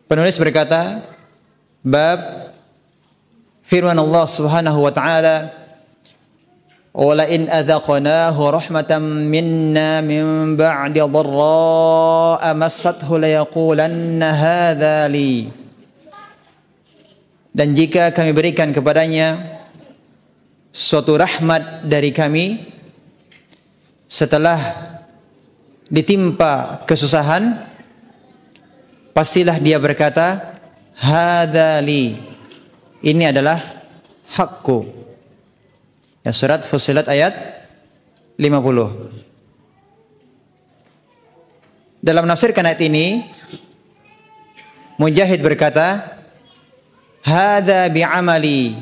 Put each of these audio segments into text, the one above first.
Penulis berkata, bab firman Allah Subhanahu wa taala, "Wala in adzaqnahu rahmatan minna min ba'di dharra'a massathu la yaqulanna hadza li." Dan jika kami berikan kepadanya suatu rahmat dari kami setelah ditimpa kesusahan, pastilah dia berkata, hadza li, ini adalah hakku. Ya, surat Fussilat ayat 50. Dalam menafsirkan ayat ini, Mujahid berkata, hadza bi'amali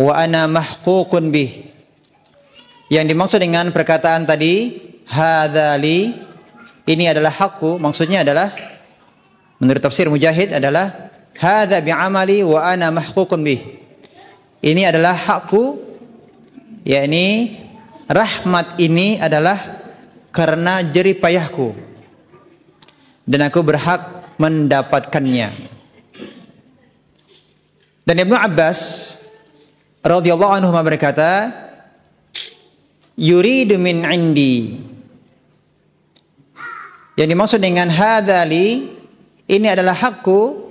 wa ana mahququn bih. Yang dimaksud dengan perkataan tadi, hadza li, ini adalah hakku, maksudnya adalah menurut tafsir Mujahid adalah hadza bi'amali wa ana mahququn bih. Ini adalah hakku, yakni rahmat ini adalah karena jerih payahku dan aku berhak mendapatkannya. Dan Ibnu Abbas radhiyallahu anhu berkata, yuridu min indi. Yang dimaksud dengan hadza li, ini adalah hakku.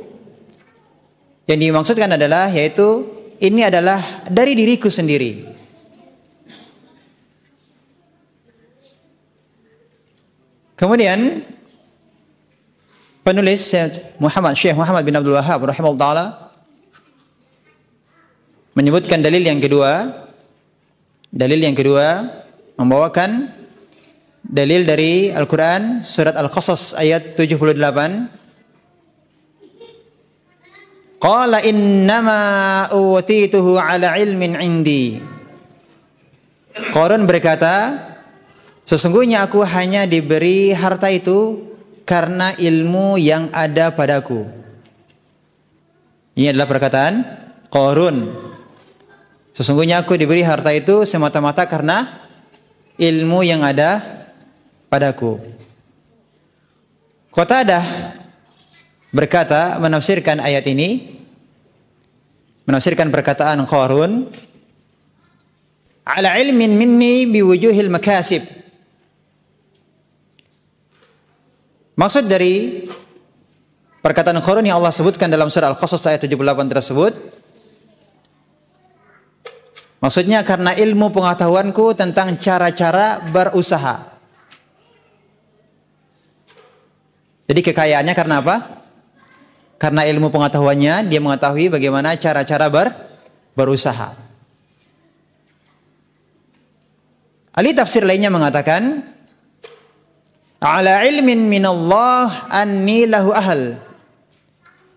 Yang dimaksudkan adalah yaitu ini adalah dari diriku sendiri. Kemudian penulis Syekh Muhammad bin Abdul Wahhab rahimahullah taala menyebutkan dalil yang kedua. Dalil yang kedua membawakan dalil dari Al-Quran surat Al-Qasas ayat 78. Qala innama utituhu ala ilmin indi. Qarun berkata, sesungguhnya aku hanya diberi harta itu karena ilmu yang ada padaku. Ini adalah perkataan Qarun. Sesungguhnya aku diberi harta itu semata-mata karena ilmu yang ada padaku. Qatadah berkata menafsirkan ayat ini, menafsirkan perkataan Qarun, ala ilmin minni biwujuhil makasib. Maksud dari perkataan Qarun yang Allah sebutkan dalam surah Al-Qasas ayat 78 tersebut, maksudnya karena ilmu pengetahuanku tentang cara-cara berusaha. Jadi kekayaannya karena apa? Karena ilmu pengetahuannya, dia mengetahui bagaimana cara-cara berusaha. Ahli tafsir lainnya mengatakan, ala ilmin minallah anni lahu ahl.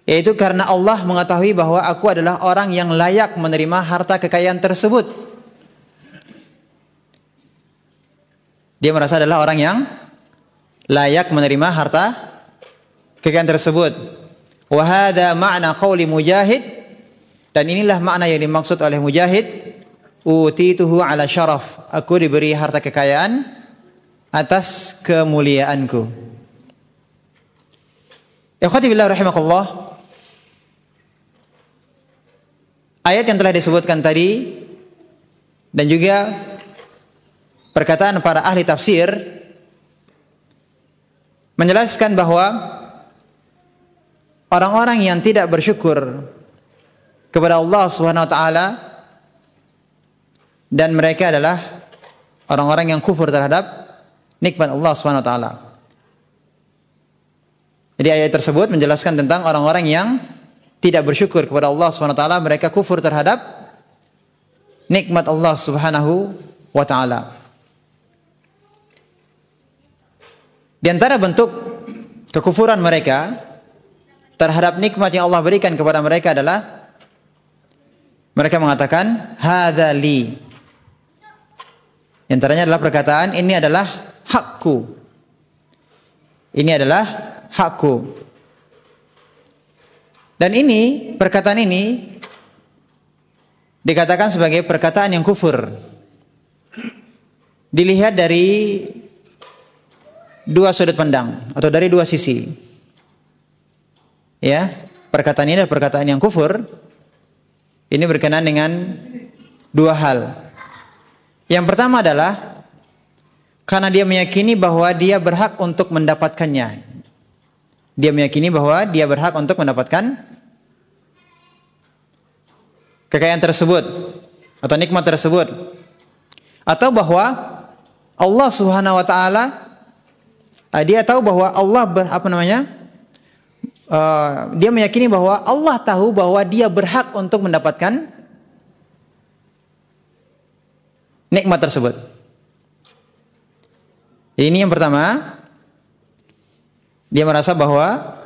Yaitu karena Allah mengetahui bahwa aku adalah orang yang layak menerima harta kekayaan tersebut. Dia merasa adalah orang yang layak menerima harta kekayaan tersebut. Wa hadza ma'na qauli Mujahid, dan inilah makna yang dimaksud oleh Mujahid, utituhu ala syaraf, aku diberi harta kekayaan atas kemuliaanku. Ikhwati billah rahimakumullah, ayat yang telah disebutkan tadi dan juga perkataan para ahli tafsir menjelaskan bahwa orang-orang yang tidak bersyukur kepada Allah Subhanahu wa taala dan mereka adalah orang-orang yang kufur terhadap nikmat Allah Subhanahu wa taala. Jadi ayat tersebut menjelaskan tentang orang-orang yang tidak bersyukur kepada Allah Subhanahu wa taala, mereka kufur terhadap nikmat Allah Subhanahu wa taala. Di antara bentuk kekufuran mereka terhadap nikmat yang Allah berikan kepada mereka adalah mereka mengatakan hadza li. Di antaranya adalah perkataan ini adalah hakku. Ini adalah hakku. Dan ini, perkataan ini dikatakan sebagai perkataan yang kufur. Dilihat dari dua sudut pandang atau dari dua sisi. ya, perkataan ini adalah perkataan yang kufur, ini berkenaan dengan dua hal. Yang pertama adalah karena dia meyakini bahwa dia berhak untuk mendapatkannya. Dia meyakini bahwa dia berhak untuk mendapatkan kekayaan tersebut atau nikmat tersebut, atau bahwa Allah Subhanahu wa taala, dia tahu bahwa Allah dia meyakini bahwa Allah tahu bahwa dia berhak untuk mendapatkan nikmat tersebut. Ini yang pertama, dia merasa bahwa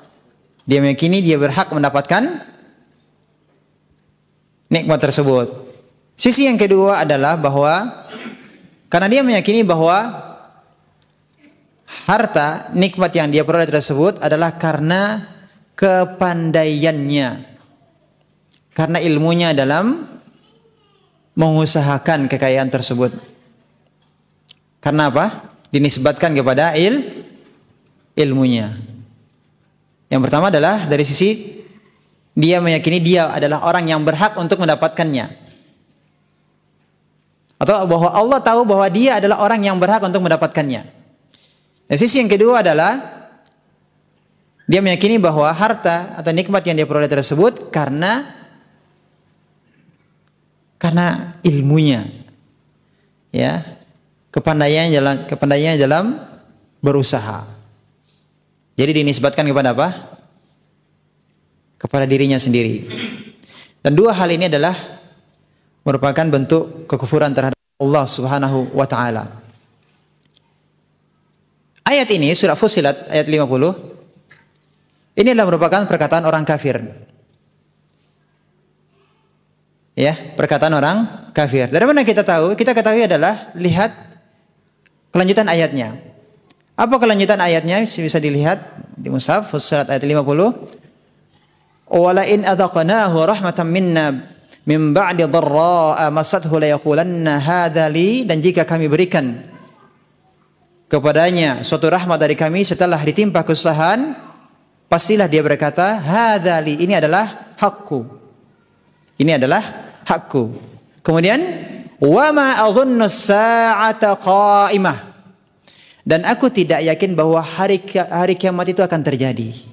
dia meyakini dia berhak mendapatkan nikmat tersebut. Sisi yang kedua adalah bahwa karena dia meyakini bahwa harta, nikmat yang dia peroleh tersebut adalah karena kepandaiannya, karena ilmunya dalam mengusahakan kekayaan tersebut. Karena apa? Dinisbatkan kepada ilmunya. Yang pertama adalah dari sisi dia meyakini dia adalah orang yang berhak untuk mendapatkannya, atau bahwa Allah tahu bahwa dia adalah orang yang berhak untuk mendapatkannya. Dan sisi yang kedua adalah dia meyakini bahwa harta atau nikmat yang dia peroleh tersebut karena ilmunya, ya, kepandaiannya dalam berusaha. Jadi dinisbatkan kepada apa? Kepada dirinya sendiri. Dan dua hal ini adalah merupakan bentuk kekufuran terhadap Allah Subhanahu wa taala. Ayat ini surah Fussilat ayat 50. Ini adalah merupakan perkataan orang kafir. Ya, perkataan orang kafir. Dari mana kita tahu? Kita ketahui adalah lihat kelanjutan ayatnya. Apa kelanjutan ayatnya? Bisa dilihat di mushaf Fussilat ayat 50. Wala in adzaqnahu rahmatan minna min ba'di dharra'a masathu la yaqulanna hadza li, dan jika kami berikan kepadanya suatu rahmat dari kami setelah ditimpa kesusahan, pastilah dia berkata hadza li, ini adalah hakku. Ini adalah hakku. Kemudian wa ma adhunnu as-sa'ata qa'imah, dan aku tidak yakin bahwa hari kiamat itu akan terjadi.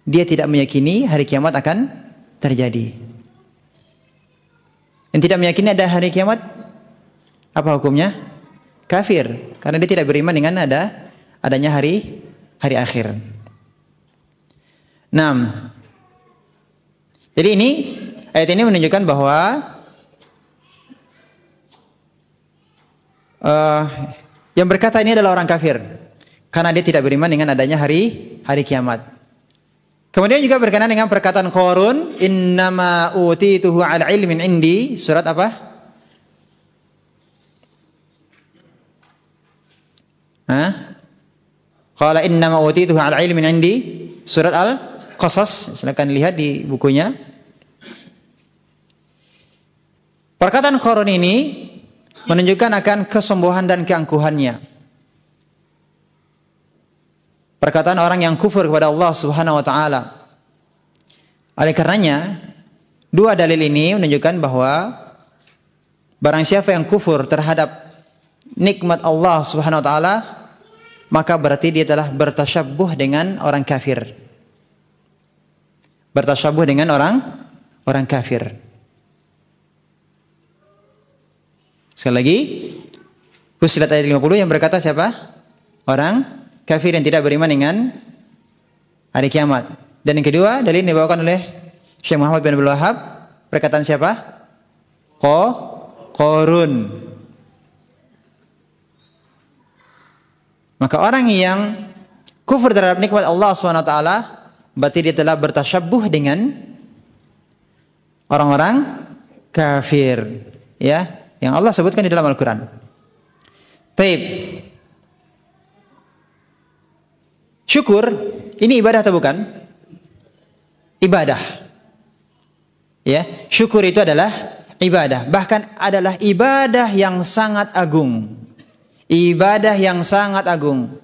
Dia tidak meyakini hari kiamat akan terjadi. Yang tidak meyakini ada hari kiamat, apa hukumnya? Kafir, karena dia tidak beriman dengan adanya hari akhir. 6. Jadi ayat ini menunjukkan bahwa yang berkata ini adalah orang kafir, karena dia tidak beriman dengan adanya hari kiamat. Kemudian juga berkenaan dengan perkataan Qarun, innama utituhu ala ilmin indi, surat apa? Qala innama utituhu ala ilmin indi, surat Al-Qasas, silakan lihat di bukunya. Perkataan Qarun ini menunjukkan akan kesombongan dan keangkuhannya. Perkataan orang yang kufur kepada Allah Subhanahu wa taala. Oleh karenanya, dua dalil ini menunjukkan bahwa barang siapa yang kufur terhadap nikmat Allah Subhanahu wa taala, maka berarti dia telah bertasyabbuh dengan orang kafir. Bertasyabbuh dengan orang kafir. Sekali lagi, Fussilat ayat 50 yang berkata siapa? Orang kafir yang tidak beriman dengan hari kiamat. Dan yang kedua, dalil yang dibawakan oleh Syekh Muhammad bin Abdul Wahhab, perkataan siapa? Qarun. Maka orang yang kufur terhadap nikmat Allah SWT, berarti dia telah bertasyabbuh dengan orang-orang kafir, ya, yang Allah sebutkan di dalam Al-Quran. Taib. Syukur, ini ibadah atau bukan? Ibadah. Ya, syukur itu adalah ibadah. Bahkan adalah ibadah yang sangat agung. Ibadah yang sangat agung.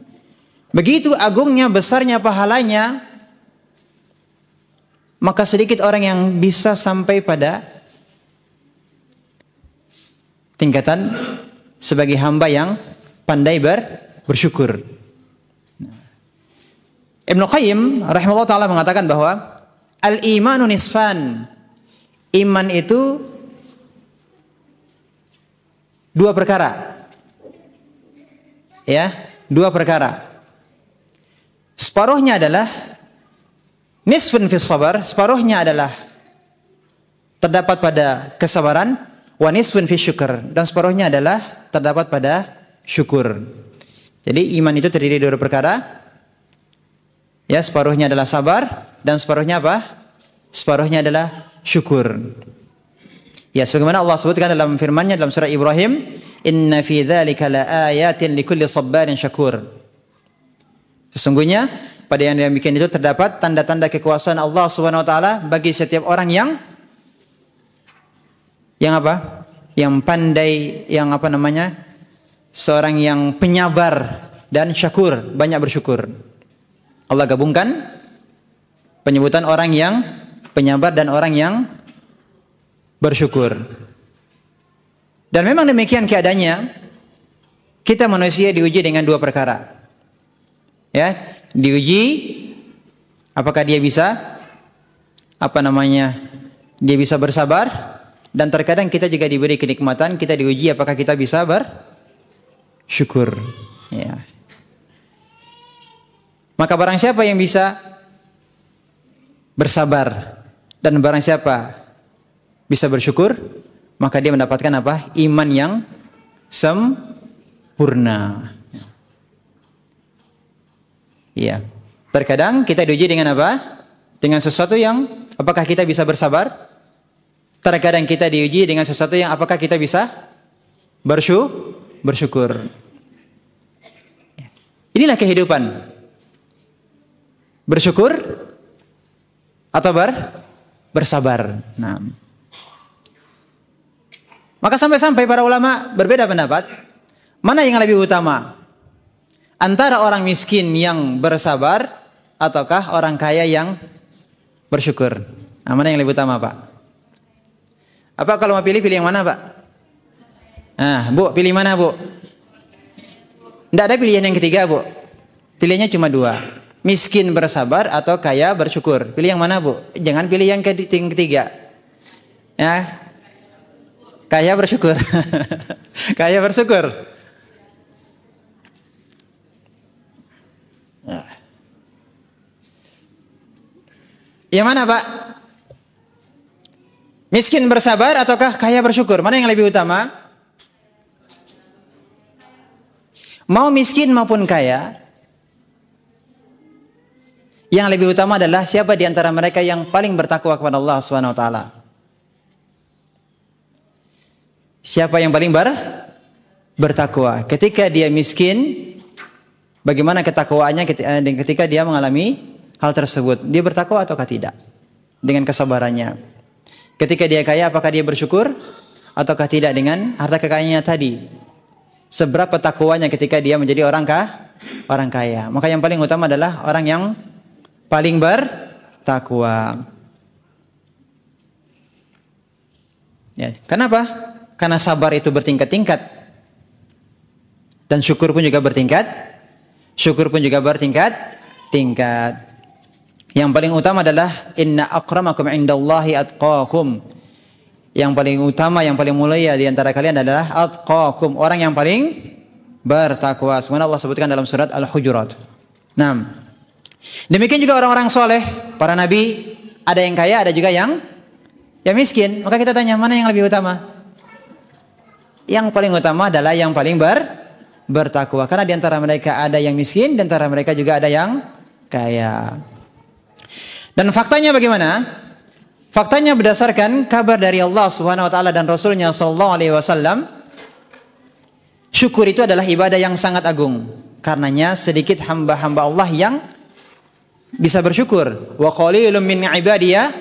Begitu agungnya, besarnya pahalanya, maka sedikit orang yang bisa sampai pada tingkatan sebagai hamba yang pandai bersyukur. Ibnu Qayyim rahimahullah ta'ala mengatakan bahwa al-imanu nisfan. Iman itu dua perkara. Ya, dua perkara. Separuhnya adalah nisfun fis sabar, separuhnya adalah terdapat pada kesabaran, wa nisfun fis syukur, dan separuhnya adalah terdapat pada syukur. Jadi iman itu terdiri dari dua perkara. Ya, separuhnya adalah sabar dan separuhnya apa? Separuhnya adalah syukur. Ya, sebagaimana Allah sebutkan dalam firman-Nya dalam surah Ibrahim, "Inna fi dzalika laayatin likulli sabarin syakur." Sesungguhnya pada yang demikian itu terdapat tanda-tanda kekuasaan Allah Subhanahu wa taala bagi setiap orang yang apa? Yang pandai, yang apa namanya? Seorang yang penyabar dan syakur, banyak bersyukur. Allah gabungkan penyebutan orang yang penyabar dan orang yang bersyukur. Dan memang demikian keadaannya. Kita manusia diuji dengan dua perkara. Ya, diuji apakah dia bisa apa namanya? Dia bisa bersabar, dan terkadang kita juga diberi kenikmatan, kita diuji apakah kita bisa bersyukur. Ya. Maka barang siapa yang bisa bersabar dan barang siapa bisa bersyukur, maka dia mendapatkan apa? Iman yang sempurna. Iya. Terkadang kita diuji dengan apa? Dengan sesuatu yang apakah kita bisa bersabar? Terkadang kita diuji dengan sesuatu yang apakah kita bisa bersyukur. Inilah kehidupan. Bersyukur atau bersabar. Nah. Maka sampai-sampai para ulama berbeda pendapat, mana yang lebih utama? Antara orang miskin yang bersabar ataukah orang kaya yang bersyukur? Nah, mana yang lebih utama, Pak? Apa kalau mau pilih yang mana, Pak? Nah, Bu, pilih mana, Bu? Tidak ada pilihan yang ketiga, Bu. Pilihannya cuma dua. Miskin bersabar atau kaya bersyukur. Pilih yang mana, Bu? Jangan pilih yang ketiga. Ya. Kaya bersyukur. Kaya bersyukur. Yang mana, Pak? Miskin bersabar ataukah kaya bersyukur? Mana yang lebih utama? Mau miskin maupun kaya, yang lebih utama adalah siapa di antara mereka yang paling bertakwa kepada Allah Subhanahu wa taala. Siapa yang paling bertakwa? Ketika dia miskin, bagaimana ketakwaannya ketika dia mengalami hal tersebut? Dia bertakwa ataukah tidak? Dengan kesabarannya. Ketika dia kaya, apakah dia bersyukur ataukah tidak dengan harta kekayaannya tadi? Seberapa takwanya ketika dia menjadi orang kaya? Maka yang paling utama adalah orang yang paling bertakwa. Ya, kenapa? Karena sabar itu bertingkat-tingkat dan syukur pun juga bertingkat-tingkat. Yang paling utama adalah inna akramakum indallahi atqakum. Yang paling utama, yang paling mulia di antara kalian adalah atqakum, orang yang paling bertakwa. Sebenarnya Allah sebutkan dalam surat Al-Hujurat. Nah, demikian juga orang-orang soleh, para nabi, ada yang kaya, ada juga yang miskin. Maka kita tanya, mana yang lebih utama? Yang paling utama adalah yang paling bertakwa. Karena di antara mereka ada yang miskin, di antara mereka juga ada yang kaya. Dan faktanya bagaimana? Faktanya berdasarkan kabar dari Allah Subhanahu wa taala dan Rasulnya sallallahu alaihi wasallam, syukur itu adalah ibadah yang sangat agung. Karenanya sedikit hamba-hamba Allah yang bisa bersyukur. Wa qalilun min ibadiya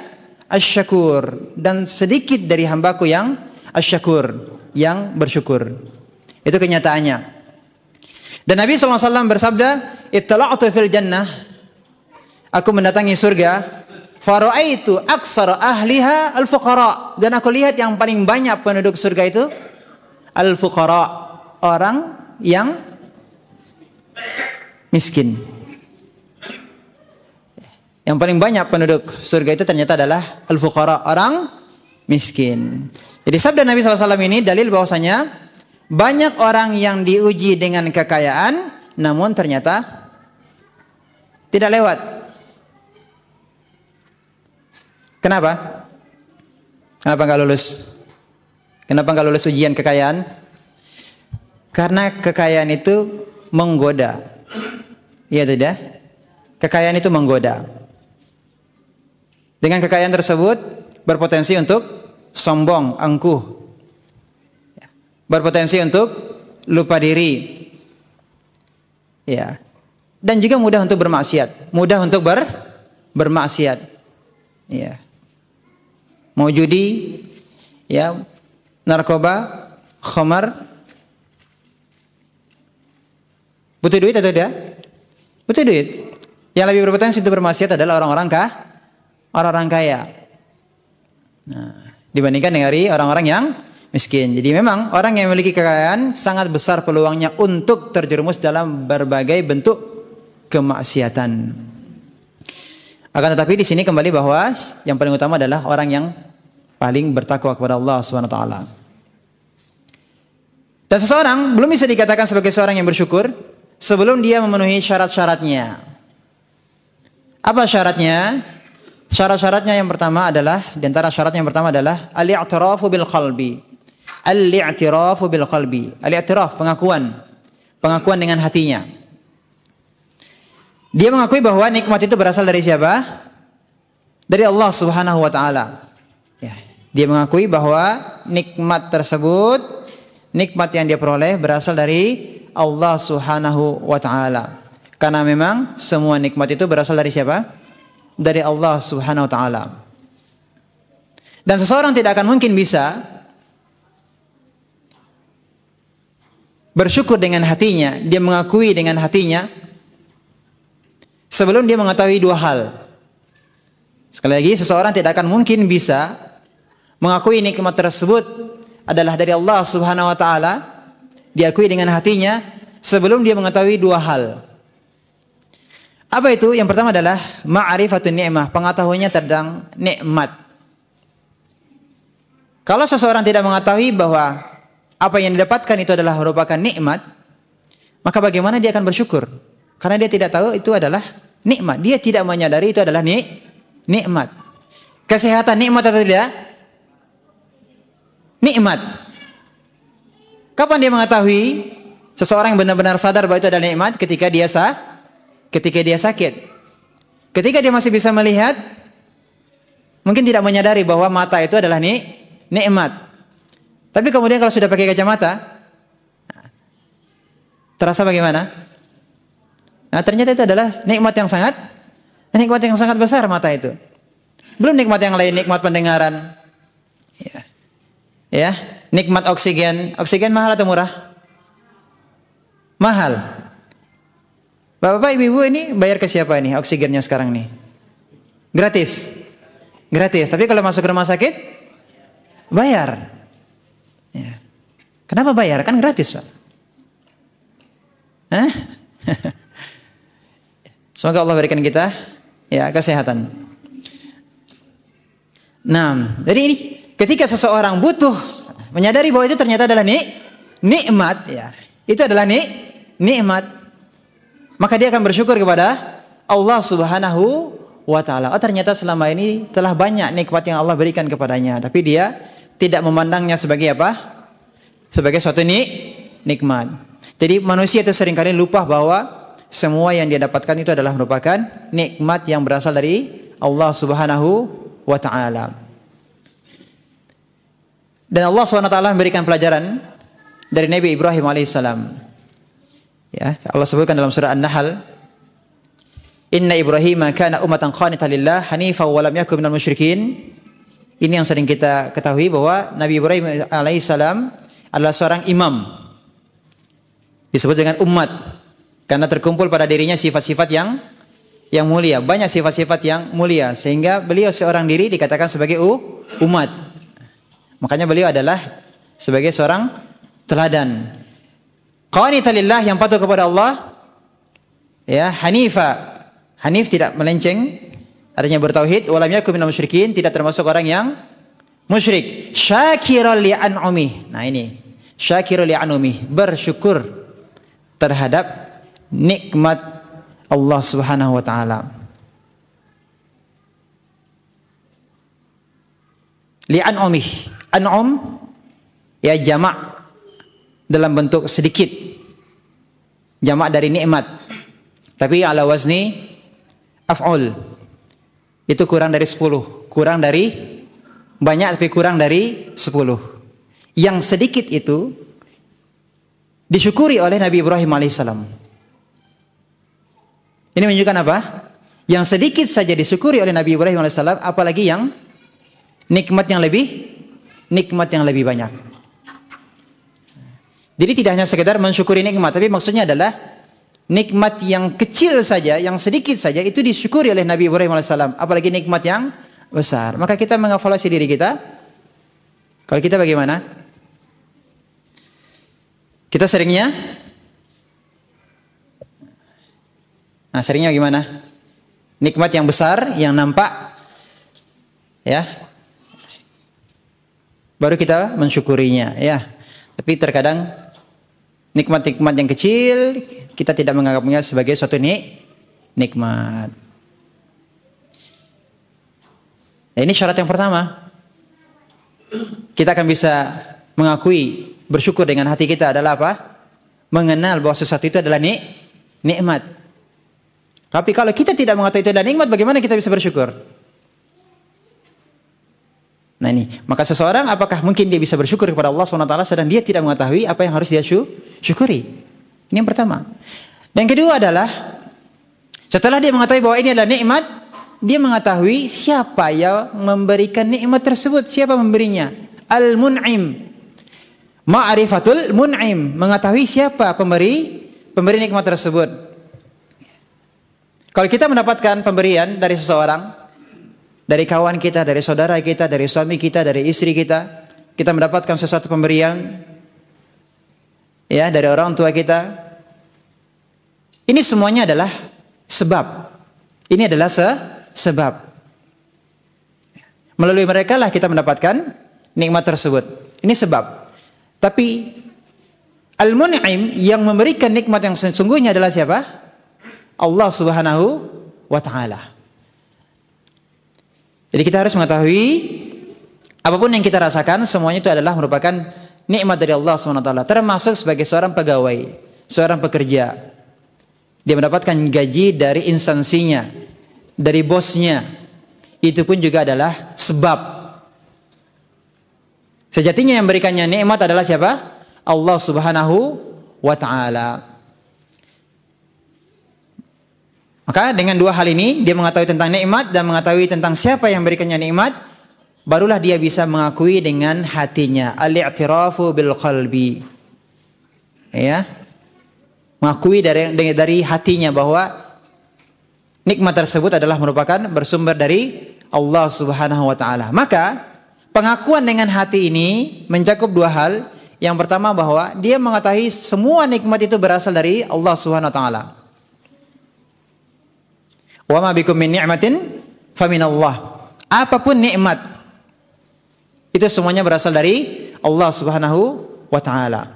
asy-syakur, dan sedikit dari hambaku yang asy-syakur, yang bersyukur. Itu kenyataannya. Dan Nabi sallallahu alaihi wasallam bersabda, "Ittala'tu fil jannah." Aku mendatangi surga. Fara'aitu aksara ahliha al-fuqara. Dan aku lihat yang paling banyak penduduk surga itu al-fuqara, orang yang miskin. Yang paling banyak penduduk surga itu ternyata adalah al-fuqara, orang miskin. Jadi sabda Nabi SAW ini dalil bahwasanya banyak orang yang diuji dengan kekayaan, namun ternyata tidak lewat. Kenapa? Kenapa nggak lulus? Kenapa nggak lulus ujian kekayaan? Karena kekayaan itu menggoda. Iya tidak? Kekayaan itu menggoda. Dengan kekayaan tersebut berpotensi untuk sombong, angkuh. Berpotensi untuk lupa diri. Ya. Dan juga mudah untuk bermaksiat, mudah untuk bermaksiat. Ya. Mau judi, ya, narkoba, khamar. Butuh duit atau tidak? Butuh duit. Yang lebih berpotensi untuk bermaksiat adalah orang-orang kaya. Nah, dibandingkan dengan orang-orang yang miskin. Jadi memang orang yang memiliki kekayaan sangat besar peluangnya untuk terjerumus dalam berbagai bentuk kemaksiatan. Akan tetapi di sini kembali bahwa yang paling utama adalah orang yang paling bertakwa kepada Allah SWT. Dan seseorang belum bisa dikatakan sebagai seorang yang bersyukur sebelum dia memenuhi syarat-syaratnya. Apa syaratnya? Syarat-syaratnya yang pertama adalah, di antara syaratnya yang pertama adalah al-i'tirafu bil qalbi. Al-i'tirafu bil qalbi. Al-i'tiraf, pengakuan dengan hatinya. Dia mengakui bahwa nikmat itu berasal dari siapa? Dari Allah Subhanahu wa taala. Ya, dia mengakui bahwa nikmat tersebut, nikmat yang dia peroleh berasal dari Allah Subhanahu wa taala. Karena memang semua nikmat itu berasal dari siapa? Dari Allah Subhanahu wa taala. Dan seseorang tidak akan mungkin bisa bersyukur dengan hatinya, dia mengakui dengan hatinya sebelum dia mengetahui dua hal. Sekali lagi, seseorang tidak akan mungkin bisa mengakui nikmat tersebut adalah dari Allah Subhanahu wa taala, diakui dengan hatinya sebelum dia mengetahui dua hal. Apa itu? Yang pertama adalah ma'rifatun ni'mah, pengetahuannya tentang nikmat. Kalau seseorang tidak mengetahui bahwa apa yang didapatkan itu adalah merupakan nikmat, maka bagaimana dia akan bersyukur? Karena dia tidak tahu itu adalah nikmat. Dia tidak menyadari itu adalah nikmat. Kesehatan nikmat atau tidak? Nikmat. Kapan dia mengetahui seseorang yang benar-benar sadar bahwa itu adalah nikmat? Ketika dia sakit. Ketika dia masih bisa melihat, mungkin tidak menyadari bahwa mata itu adalah nikmat. Tapi kemudian kalau sudah pakai kacamata, terasa bagaimana? Nah, ternyata itu adalah nikmat yang sangat besar mata itu. Belum nikmat yang lain, nikmat pendengaran. Ya, nikmat oksigen. Oksigen mahal atau murah? Mahal. Bapak, ibu ini bayar ke siapa ini oksigennya sekarang nih? Gratis. Gratis. Tapi kalau masuk ke rumah sakit, bayar. Ya. Kenapa bayar? Kan gratis, Pak. Hah? Semoga Allah berikan kita ya kesehatan. Nah, jadi ini ketika seseorang butuh menyadari bahwa itu ternyata adalah nikmat, ya. Itu adalah nikmat. Maka dia akan bersyukur kepada Allah Subhanahu wa taala. Oh, ternyata selama ini telah banyak nikmat yang Allah berikan kepadanya, tapi dia tidak memandangnya sebagai apa? Sebagai suatu nikmat. Jadi manusia itu seringkali lupa bahwa semua yang dia dapatkan itu adalah merupakan nikmat yang berasal dari Allah Subhanahu wa taala. Dan Allah Subhanahu wa taala memberikan pelajaran dari Nabi Ibrahim alaihissalam. Ya, Allah sebutkan dalam surah An-Nahl, "Inna Ibrahim kana ummatan qanitan lillah hanifan wa lam yakun minal musyrikin." Ini yang sering kita ketahui bahwa Nabi Ibrahim alaihissalam adalah seorang imam. Disebut dengan umat karena terkumpul pada dirinya sifat-sifat yang yang mulia, banyak sifat-sifat yang mulia, sehingga beliau seorang diri dikatakan sebagai umat. Makanya beliau adalah sebagai seorang teladan. Qanitan lillah, yang patuh kepada Allah, ya, hanifa. Hanif tidak melenceng, artinya bertauhid. Walam yakun minal musyrikin, tidak termasuk orang yang musyrik. Syakiran li an'umih. Nah ini, syakiran li an'umih, bersyukur terhadap nikmat Allah Subhanahu wa taala. Li an'umih. An'um ya jamak dalam bentuk sedikit. Jamak dari nikmat. Tapi ala wazni af'ul. Itu kurang dari 10. Kurang dari banyak tapi kurang dari 10. Yang sedikit itu disyukuri oleh Nabi Ibrahim alaihissalam. Ini menunjukkan apa? Yang sedikit saja disyukuri oleh Nabi Ibrahim alaihissalam, apalagi yang nikmat yang lebih banyak. Jadi tidak hanya sekedar mensyukuri nikmat, tapi maksudnya adalah nikmat yang kecil saja, yang sedikit saja itu disyukuri oleh Nabi Ibrahim alaihissalam, apalagi nikmat yang besar. Maka kita mengevaluasi diri kita. Kalau kita bagaimana? Kita seringnya bagaimana? Nikmat yang besar, yang nampak, ya, baru kita mensyukurinya, ya. Tapi terkadang nikmat-nikmat yang kecil kita tidak menganggapnya sebagai suatu nikmat. Nah, ini syarat yang pertama. Kita akan bisa mengakui, bersyukur dengan hati kita adalah apa? Mengenal bahwa sesuatu itu adalah nikmat. Tapi kalau kita tidak mengetahui itu adalah nikmat, bagaimana kita bisa bersyukur? Nah ini, maka seseorang apakah mungkin dia bisa bersyukur kepada Allah SWT sedang dia tidak mengetahui apa yang harus dia syukuri? Ini yang pertama. Dan yang kedua adalah setelah dia mengetahui bahwa ini adalah nikmat, dia mengetahui siapa yang memberikan nikmat tersebut, siapa memberinya. Al-Mun'im. Ma'rifatul Mun'im, mengetahui siapa pemberi nikmat tersebut. Kalau kita mendapatkan pemberian dari seseorang, dari kawan kita, dari saudara kita, dari suami kita, dari istri kita, kita mendapatkan sesuatu pemberian, ya, dari orang tua kita. Ini semuanya adalah sebab. Ini adalah sebab. Melalui mereka lah kita mendapatkan nikmat tersebut. Ini sebab. Tapi Al-Mun'im, yang memberikan nikmat yang sesungguhnya adalah siapa? Allah Subhanahu wa ta'ala. Jadi kita harus mengetahui apapun yang kita rasakan, semuanya itu adalah merupakan nikmat dari Allah Subhanahu wa ta'ala. Termasuk sebagai seorang pegawai, seorang pekerja, dia mendapatkan gaji dari instansinya, dari bosnya. Itu pun juga adalah sebab. Sejatinya yang memberikannya nikmat adalah siapa? Allah Subhanahu wa ta'ala. Maka dengan dua hal ini, dia mengetahui tentang nikmat dan mengetahui tentang siapa yang memberikannya nikmat, barulah dia bisa mengakui dengan hatinya. Al-i'tirafu bil qalbi. Ya. Mengakui dari hatinya bahwa nikmat tersebut adalah merupakan bersumber dari Allah Subhanahu wa ta'ala. Maka pengakuan dengan hati ini mencakup dua hal. Yang pertama bahwa dia mengetahui semua nikmat itu berasal dari Allah Subhanahu wa ta'ala. Wa ma bikum min ni'matin faminallah. Apapun nikmat itu semuanya berasal dari Allah Subhanahu wa ta'ala.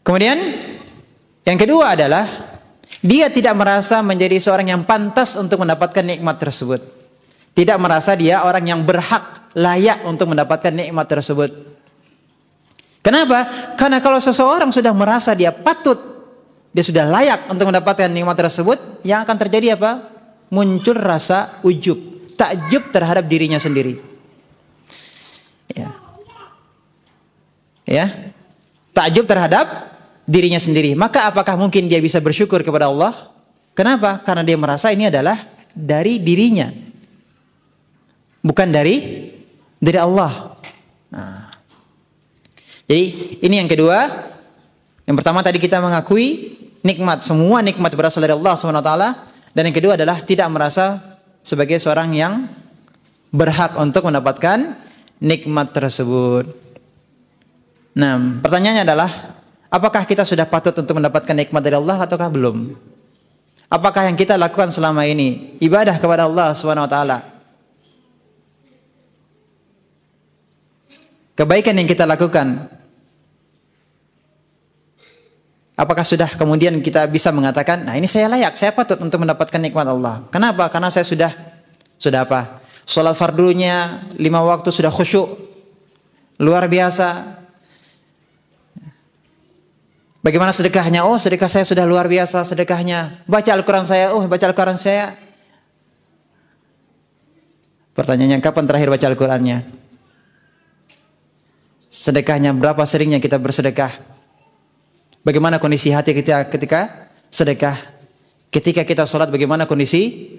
Kemudian yang kedua adalah dia tidak merasa menjadi seorang yang pantas untuk mendapatkan nikmat tersebut. Tidak merasa dia orang yang berhak, layak untuk mendapatkan nikmat tersebut. Kenapa? Karena kalau seseorang sudah merasa dia patut, dia sudah layak untuk mendapatkan nikmat tersebut, yang akan terjadi apa? Muncul rasa ujub, takjub terhadap dirinya sendiri. Ya. Takjub terhadap dirinya sendiri. Maka apakah mungkin dia bisa bersyukur kepada Allah? Kenapa? Karena dia merasa ini adalah dari dirinya, bukan dari Allah. Nah. Jadi ini yang kedua. Yang pertama tadi kita mengakui nikmat, semua nikmat berasal dari Allah SWT. Dan yang kedua adalah tidak merasa sebagai seorang yang berhak untuk mendapatkan nikmat tersebut. Nah, pertanyaannya adalah, apakah kita sudah patut untuk mendapatkan nikmat dari Allah ataukah belum? Apakah yang kita lakukan selama ini ibadah kepada Allah Subhanahu wa taala? Kebaikan yang kita lakukan, apakah sudah kemudian kita bisa mengatakan, nah ini saya layak, saya patut untuk mendapatkan nikmat Allah. Kenapa? Karena saya sudah apa? Salat fardunya 5 waktu sudah khusyuk, luar biasa. Bagaimana sedekahnya? Oh, sedekah saya sudah luar biasa sedekahnya. Baca Al-Quran saya, oh baca Al-Quran saya. Pertanyaannya, kapan terakhir baca Al-Qurannya? Sedekahnya, berapa seringnya kita bersedekah? Bagaimana kondisi hati kita ketika sedekah? Ketika kita sholat, bagaimana kondisi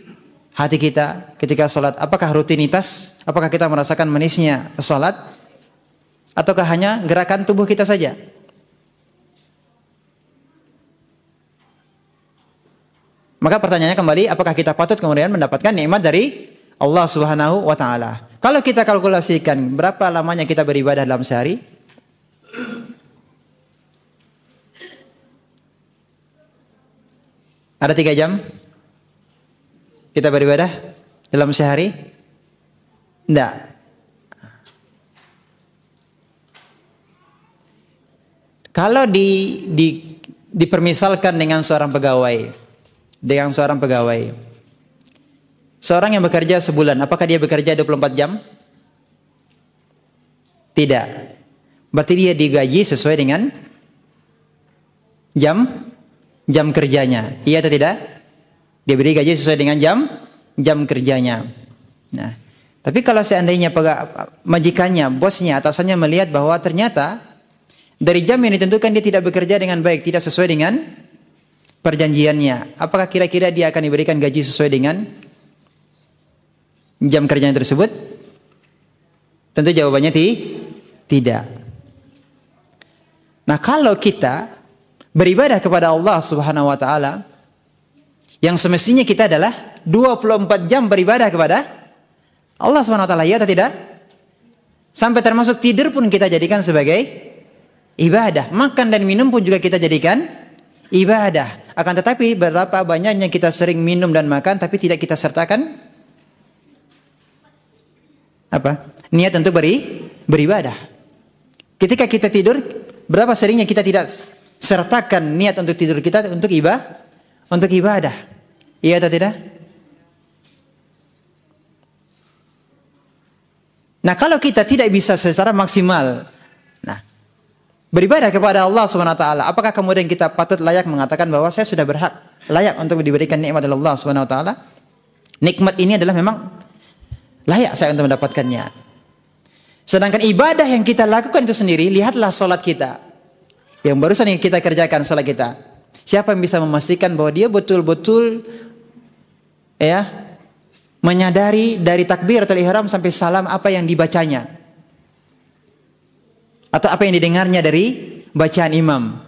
hati kita ketika sholat? Apakah rutinitas? Apakah kita merasakan manisnya sholat? Ataukah hanya gerakan tubuh kita saja? Maka pertanyaannya kembali, apakah kita patut kemudian mendapatkan nikmat dari Allah Subhanahu wa taala? Kalau kita kalkulasikan berapa lamanya kita beribadah dalam sehari? Ada 3 jam kita beribadah dalam sehari? Tidak. Kalau dipermisalkan dengan seorang pegawai, seorang yang bekerja sebulan, apakah dia bekerja 24 jam? Tidak. Berarti dia digaji sesuai dengan jam kerjanya. Iya atau tidak? Dia beri gaji sesuai dengan jam kerjanya. Nah, tapi kalau seandainya majikannya, bosnya, atasannya melihat bahwa ternyata dari jam yang ditentukan dia tidak bekerja dengan baik, tidak sesuai dengan perjanjiannya, apakah kira-kira dia akan diberikan gaji sesuai dengan jam kerjanya tersebut? Tentu jawabannya tidak. Nah, kalau kita beribadah kepada Allah Subhanahu wa taala, yang semestinya kita adalah 24 jam beribadah kepada Allah Subhanahu wa taala, ya atau tidak? Sampai termasuk tidur pun kita jadikan sebagai ibadah. Makan dan minum pun juga kita jadikan ibadah. Akan tetapi berapa banyaknya kita sering minum dan makan tapi tidak kita sertakan apa? Niat untuk beribadah. Ketika kita tidur, berapa seringnya kita tidak sertakan niat untuk tidur kita untuk ibadah. Iya atau tidak? Nah, kalau kita tidak bisa secara maksimal beribadah kepada Allah Subhanahu wa taala, apakah kemudian kita patut layak mengatakan bahwa saya sudah berhak, layak untuk diberikan nikmat dari Allah Subhanahu wa taala? Nikmat ini adalah memang layak saya untuk mendapatkannya. Sedangkan ibadah yang kita lakukan itu sendiri, lihatlah salat kita. Yang barusan yang kita kerjakan salat kita. Siapa yang bisa memastikan bahwa dia betul-betul menyadari dari takbiratul ihram sampai salam apa yang dibacanya? Atau apa yang didengarnya dari bacaan imam?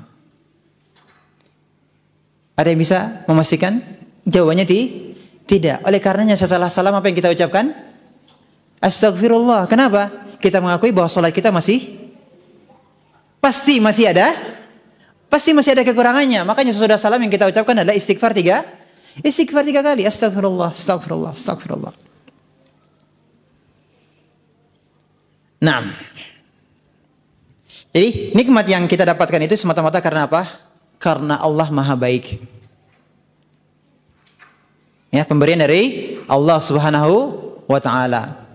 Ada yang bisa memastikan? Jawabannya tidak. Oleh karenanya setelah salam apa yang kita ucapkan? Astagfirullah. Kenapa? Kita mengakui bahwa salat kita pasti masih ada kekurangannya. Makanya sesudah salam yang kita ucapkan adalah istighfar 3 kali. Astagfirullah, astagfirullah, astagfirullah. Nah, jadi nikmat yang kita dapatkan itu semata-mata karena apa? Karena Allah Maha Baik. Ya, pemberian dari Allah Subhanahu wa taala.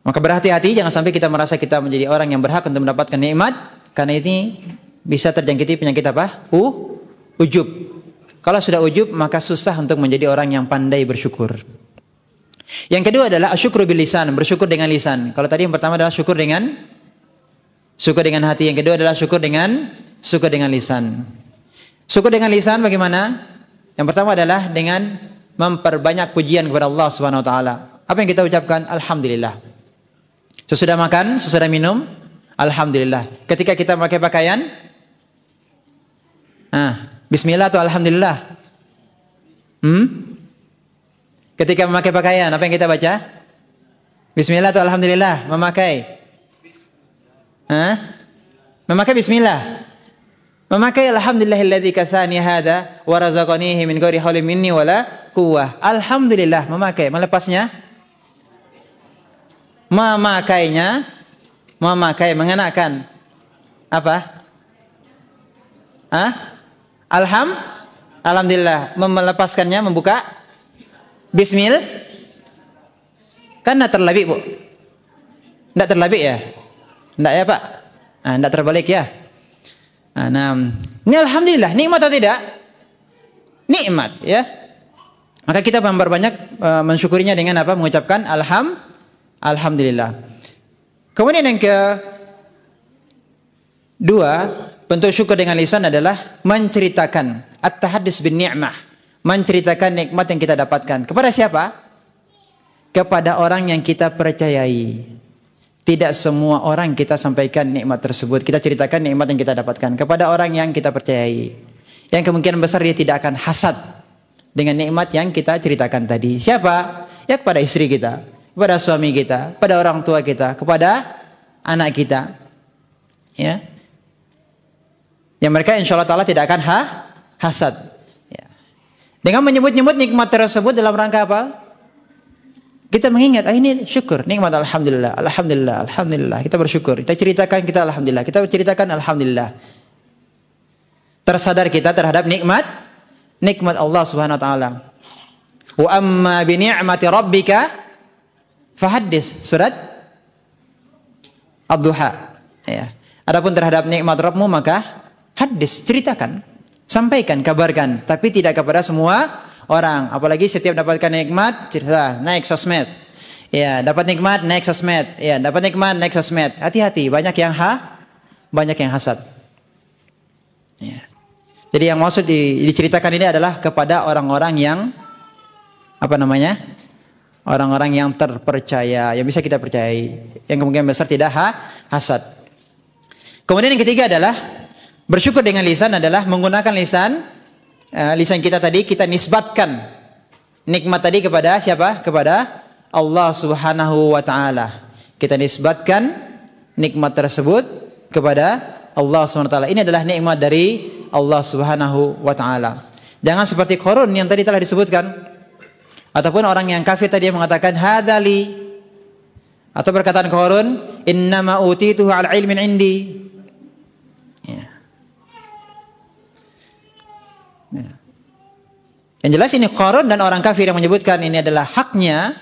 Maka berhati-hati jangan sampai kita merasa kita menjadi orang yang berhak untuk mendapatkan nikmat, karena ini bisa terjangkiti penyakit apa? Ujub. Kalau sudah ujub maka susah untuk menjadi orang yang pandai bersyukur. Yang kedua adalah asyukru bil lisan, bersyukur dengan lisan. Kalau tadi yang pertama adalah syukur dengan hati, yang kedua adalah syukur dengan lisan. Syukur dengan lisan bagaimana? Yang pertama adalah dengan memperbanyak pujian kepada Allah Subhanahu wa taala. Apa yang kita ucapkan? Alhamdulillah. Sesudah makan, sesudah minum, alhamdulillah. Ketika kita memakai pakaian, bismillah atau alhamdulillah. Ketika memakai pakaian, apa yang kita baca? Bismillah atau alhamdulillah? Memakai. Memakai bismillah. Memakai alhamdulillahilladzi kasani hada wa razaqanihi min ghairi haulin minni wala quwwah. Alhamdulillah, memakai. Melepasnya? Memakainya, mengenakan apa? Alhamdulillah. Melepaskannya, membuka bismillah. Kan tidak terlebih, Bu. Tidak terlebih ya? Tidak ya, Pak? Tidak terbalik ya? Ini alhamdulillah, nikmat atau tidak? Nikmat ya. Maka kita memperbanyak mensyukurinya dengan apa? Mengucapkan alhamdulillah. Kemudian yang kedua, bentuk syukur dengan lisan adalah menceritakan at-tahaddus bin ni'mah, menceritakan nikmat yang kita dapatkan. Kepada siapa? Kepada orang yang kita percayai. Tidak semua orang kita sampaikan nikmat tersebut. Kita ceritakan nikmat yang kita dapatkan kepada orang yang kita percayai. Yang kemungkinan besar dia tidak akan hasad dengan nikmat yang kita ceritakan tadi. Siapa? Ya kepada istri kita, kepada suami kita, pada orang tua kita, kepada anak kita. Ya. Yang mereka insya Allah Ta'ala tidak akan hasad. Ya. Dengan menyebut-nyebut nikmat tersebut dalam rangka apa? Kita mengingat, ini syukur, nikmat alhamdulillah, alhamdulillah, alhamdulillah. Kita bersyukur, kita ceritakan kita alhamdulillah, kita ceritakan alhamdulillah. Tersadar kita terhadap nikmat Allah Subhanahu wa taala. Wa amma bi ni'mati rabbika fahaddis, surat Ad-Duha. Ya. Adapun terhadap nikmat Rabbmu maka hadis, ceritakan, sampaikan, kabarkan, tapi tidak kepada semua orang. Apalagi setiap dapatkan nikmat cerita, naik sosmed. Ya, dapat nikmat naik sosmed. Ya, dapat nikmat naik sosmed. Hati-hati, banyak yang hasad. Ya. Jadi yang maksud diceritakan ini adalah kepada orang-orang yang orang-orang yang terpercaya, yang bisa kita percayai, yang kemungkinan besar tidak hasad. Kemudian yang ketiga adalah bersyukur dengan lisan adalah menggunakan lisan kita tadi, kita nisbatkan nikmat tadi kepada siapa? Kepada Allah Subhanahu wa taala. Kita nisbatkan nikmat tersebut kepada Allah Subhanahu wa taala. Ini adalah nikmat dari Allah Subhanahu wa taala. Jangan seperti Qarun yang tadi telah disebutkan, ataupun orang yang kafir tadi yang mengatakan hadzali, atau perkataan Qarun innama utituhu ala ilmin indi. Yang jelas ini Qarun dan orang kafir yang menyebutkan ini adalah haknya,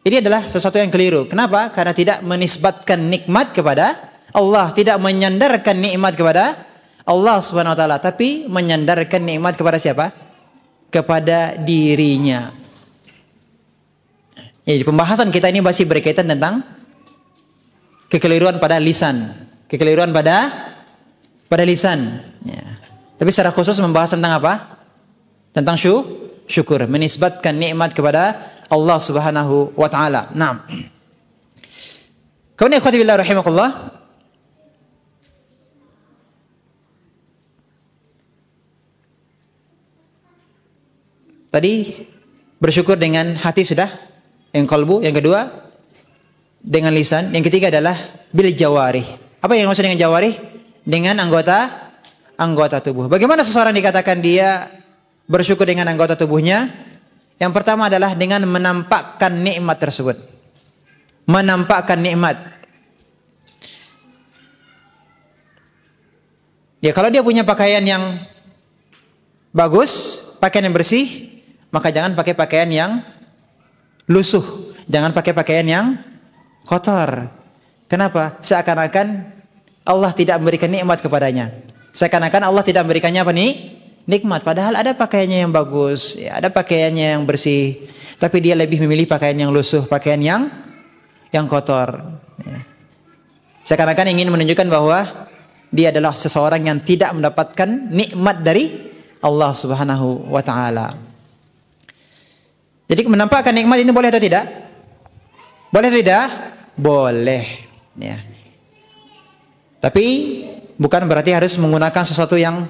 ini adalah sesuatu yang keliru. Kenapa? Karena tidak menisbatkan nikmat kepada Allah, tidak menyandarkan nikmat kepada Allah Subhanahu wa taala, tapi menyandarkan nikmat kepada siapa? Kepada dirinya. Jadi pembahasan kita ini masih berkaitan tentang kekeliruan pada lisan, kekeliruan pada lisan. Ya. Tapi secara khusus membahas tentang apa? Tentang syukur, menisbatkan nikmat kepada Allah Subhanahu wa taala. Naam. Kemudian ikhwati billah rahimakumullah, tadi bersyukur dengan hati sudah, yang qalbu, yang kedua dengan lisan, yang ketiga adalah bil jawarih. Apa yang maksud dengan jawarih? Dengan anggota tubuh. Bagaimana seseorang dikatakan dia bersyukur dengan anggota tubuhnya? Yang pertama adalah dengan menampakkan nikmat tersebut. Menampakkan nikmat. Ya, kalau dia punya pakaian yang bagus, pakaian yang bersih, maka jangan pakai pakaian yang lusuh. Jangan pakai pakaian yang kotor. Kenapa? Seakan-akan Allah tidak memberikan nikmat kepadanya. Seakan-akan Allah tidak memberikannya apa nih? Nikmat. Padahal ada pakaiannya yang bagus, ya, ada pakaiannya yang bersih, tapi dia lebih memilih pakaian yang lusuh, pakaian yang kotor. Ya. Seakan-akan ingin menunjukkan bahwa dia adalah seseorang yang tidak mendapatkan nikmat dari Allah Subhanahu wa taala. Jadi menampakkan nikmat ini boleh atau tidak? Boleh atau tidak? Boleh. Ya. Tapi bukan berarti harus menggunakan sesuatu yang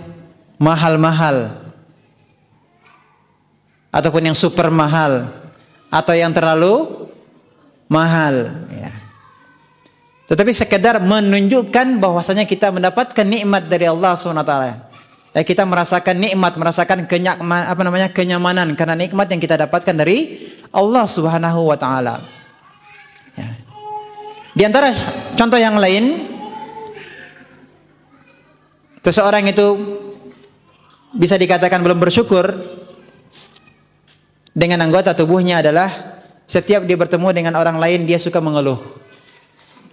mahal-mahal. ataupun yang super mahal atau yang terlalu mahal, ya. Tetapi sekedar menunjukkan bahwasanya kita mendapatkan nikmat dari Allah SWT. Kita merasakan nikmat, merasakan kenyamanan karena nikmat yang kita dapatkan dari Allah Subhanahu wa taala. Ya. Di antara contoh yang lain, seseorang itu bisa dikatakan belum bersyukur dengan anggota tubuhnya adalah setiap dia bertemu dengan orang lain dia suka mengeluh.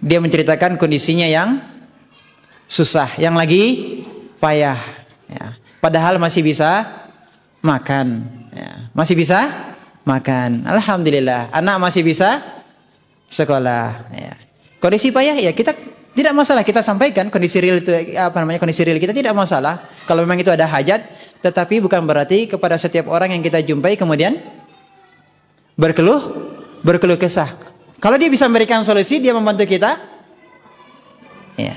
Dia menceritakan kondisinya yang susah, yang lagi payah, ya. Padahal masih bisa makan, ya. Masih bisa makan. Alhamdulillah, anak masih bisa sekolah, ya. Kondisi payah, ya kita tidak masalah, kita sampaikan kondisi real itu kondisi real kita tidak masalah. Kalau memang itu ada hajat, tetapi bukan berarti kepada setiap orang yang kita jumpai kemudian berkeluh kesah. Kalau dia bisa memberikan solusi, dia membantu kita, ya.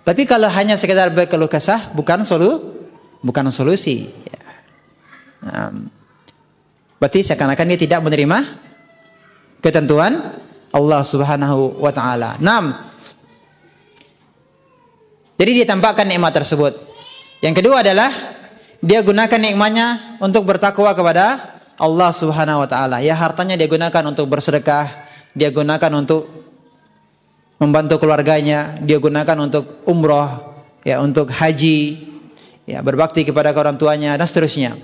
Tapi kalau hanya sekedar berkeluh kesah, bukan solusi, ya. Berarti seakan-akan dia tidak menerima ketentuan Allah Subhanahu wa taala. 6. Jadi dia tampakkan nikmat tersebut. Yang kedua adalah dia gunakan nikmatnya untuk bertakwa kepada Allah Subhanahu wa taala. Ya, hartanya dia gunakan untuk bersedekah, dia gunakan untuk membantu keluarganya, dia gunakan untuk umroh, ya, untuk haji, ya, berbakti kepada orang tuanya dan seterusnya.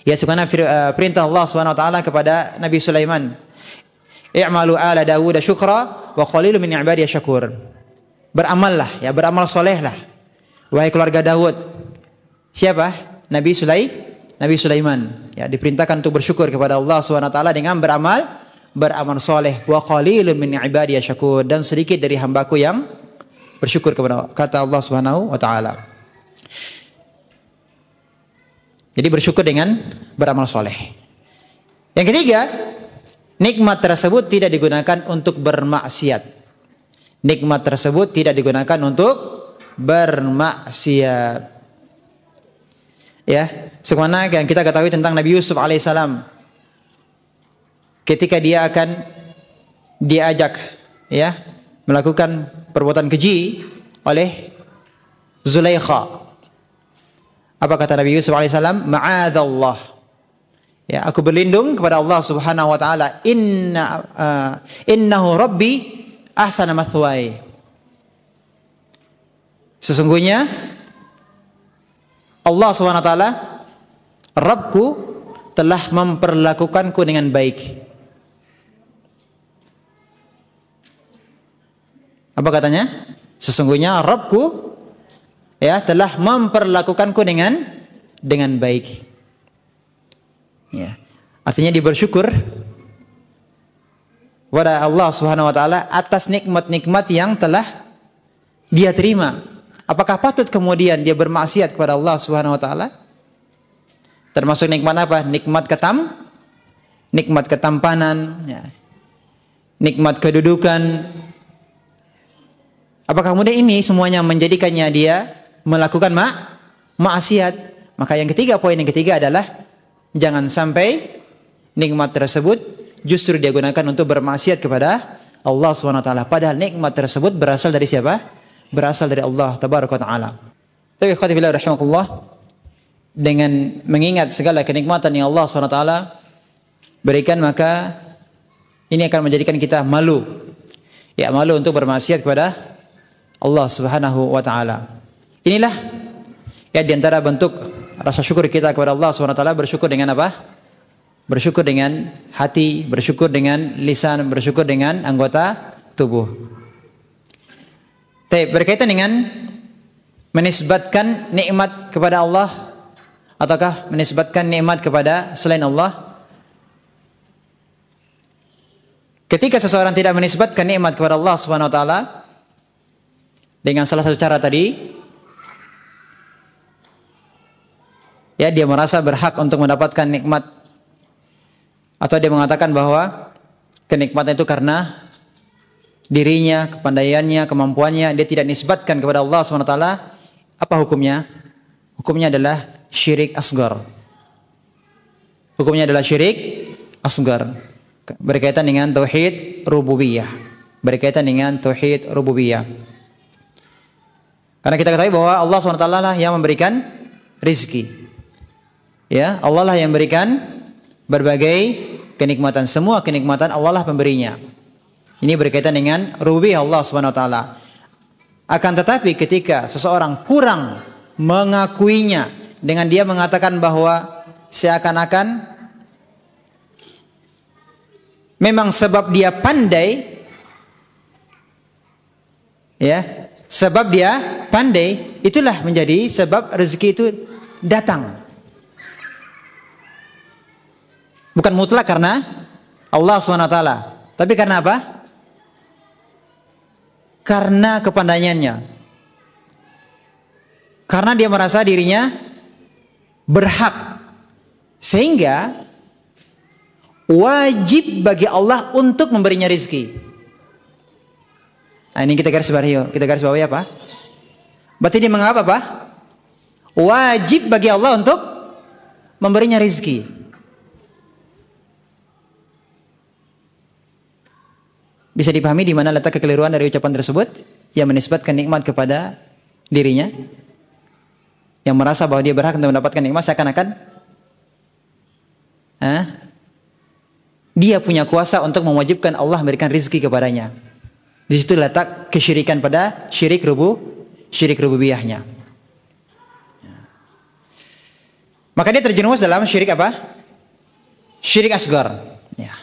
Ya, sebagaimana perintah Allah Subhanahu wa taala kepada Nabi Sulaiman, "I'malu ala Dawud syukra wa qalilun min ibadiy syakur." Beramallah, ya, beramal solehlah wahai keluarga Daud. Siapa? Nabi Sulaiman, ya, diperintahkan untuk bersyukur kepada Allah Subhanahu wa taala dengan beramal soleh. Wa qalilun min ibadiy syakur, dan sedikit dari hambaku yang bersyukur kepada, kata Allah Subhanahu wa taala. Jadi bersyukur dengan beramal soleh. Yang ketiga, nikmat tersebut tidak digunakan untuk bermaksiat. Nikmat tersebut tidak digunakan untuk bermaksiat. Ya, sebagaimana yang kita ketahui tentang Nabi Yusuf alaihissalam, ketika dia akan diajak, ya, melakukan perbuatan keji oleh Zulaikha. Apa kata Nabi Yusuf alaihissalam? Ma'adzallah. Ya, aku berlindung kepada Allah Subhanahu wa taala. Innahu rabbi ahsana mathwaya. Sesungguhnya Allah Subhanahu wa taala, Rabbku, telah memperlakukanku dengan baik. Apa katanya? Sesungguhnya Rabbku, ya, telah memperlakukanku dengan baik. Ya. Artinya dia bersyukur kepada Allah Subhanahu wa taala atas nikmat-nikmat yang telah dia terima. Apakah patut kemudian dia bermaksiat kepada Allah Subhanahu wa taala? Termasuk nikmat apa? Nikmat ketampanan, ya. Nikmat kedudukan. Apakah kemudian ini semuanya menjadikannya dia melakukan maksiat? Maka yang ketiga, poin yang ketiga adalah jangan sampai nikmat tersebut justru dia gunakan untuk bermaksiat kepada Allah Subhanahu wa taala. Padahal nikmat tersebut berasal dari siapa? Berasal dari Allah Tabaraka wa taala. Tapi ikhwati fillah rahimakumullah, dengan mengingat segala kenikmatan yang Allah Subhanahu wa taala berikan, maka ini akan menjadikan kita malu. Ya, malu untuk bermaksiat kepada Allah Subhanahu wa taala. Inilah, ya, di antara bentuk rasa syukur kita kepada Allah Subhanahu wa taala, bersyukur dengan apa? Bersyukur dengan hati, bersyukur dengan lisan, bersyukur dengan anggota tubuh. Berkaitan dengan menisbatkan nikmat kepada Allah ataukah menisbatkan nikmat kepada selain Allah. Ketika seseorang tidak menisbatkan nikmat kepada Allah Subhanahu wa taala dengan salah satu cara tadi, ya, dia merasa berhak untuk mendapatkan nikmat, atau dia mengatakan bahwa kenikmatan itu karena dirinya, kepandaiannya, kemampuannya, dia tidak nisbatkan kepada Allah SWT. Apa hukumnya? Hukumnya adalah syirik asgar. Hukumnya adalah syirik asgar. Berkaitan dengan tauhid rububiyah. Berkaitan dengan tauhid rububiyah. Karena kita ketahui bahwa Allah SWT lah yang memberikan rizki. Ya, Allah lah yang memberikan berbagai kenikmatan. Semua kenikmatan Allah lah pemberinya. Ini berkaitan dengan rububiyah Allah SWT. Akan tetapi ketika seseorang kurang mengakuinya dengan dia mengatakan bahwa seakan-akan memang sebab dia pandai, ya, sebab dia pandai, itulah menjadi sebab rezeki itu datang. Bukan mutlak karena Allah SWT, tapi karena apa? Karena kepandaiannya. Karena dia merasa dirinya berhak, sehingga wajib bagi Allah untuk memberinya rizki. Nah, ini kita garis bawahi apa? Berarti dia menganggap apa? Wajib bagi Allah untuk memberinya rizki. Bisa dipahami di mana letak kekeliruan dari ucapan tersebut yang menisbatkan nikmat kepada dirinya, yang merasa bahwa dia berhak untuk mendapatkan nikmat seakan-akan dia punya kuasa untuk mewajibkan Allah memberikan rizki kepadanya. Di situ letak kesyirikan pada syirik rububiyahnya. Maka dia terjerumus dalam syirik apa? Syirik asgar. Ya.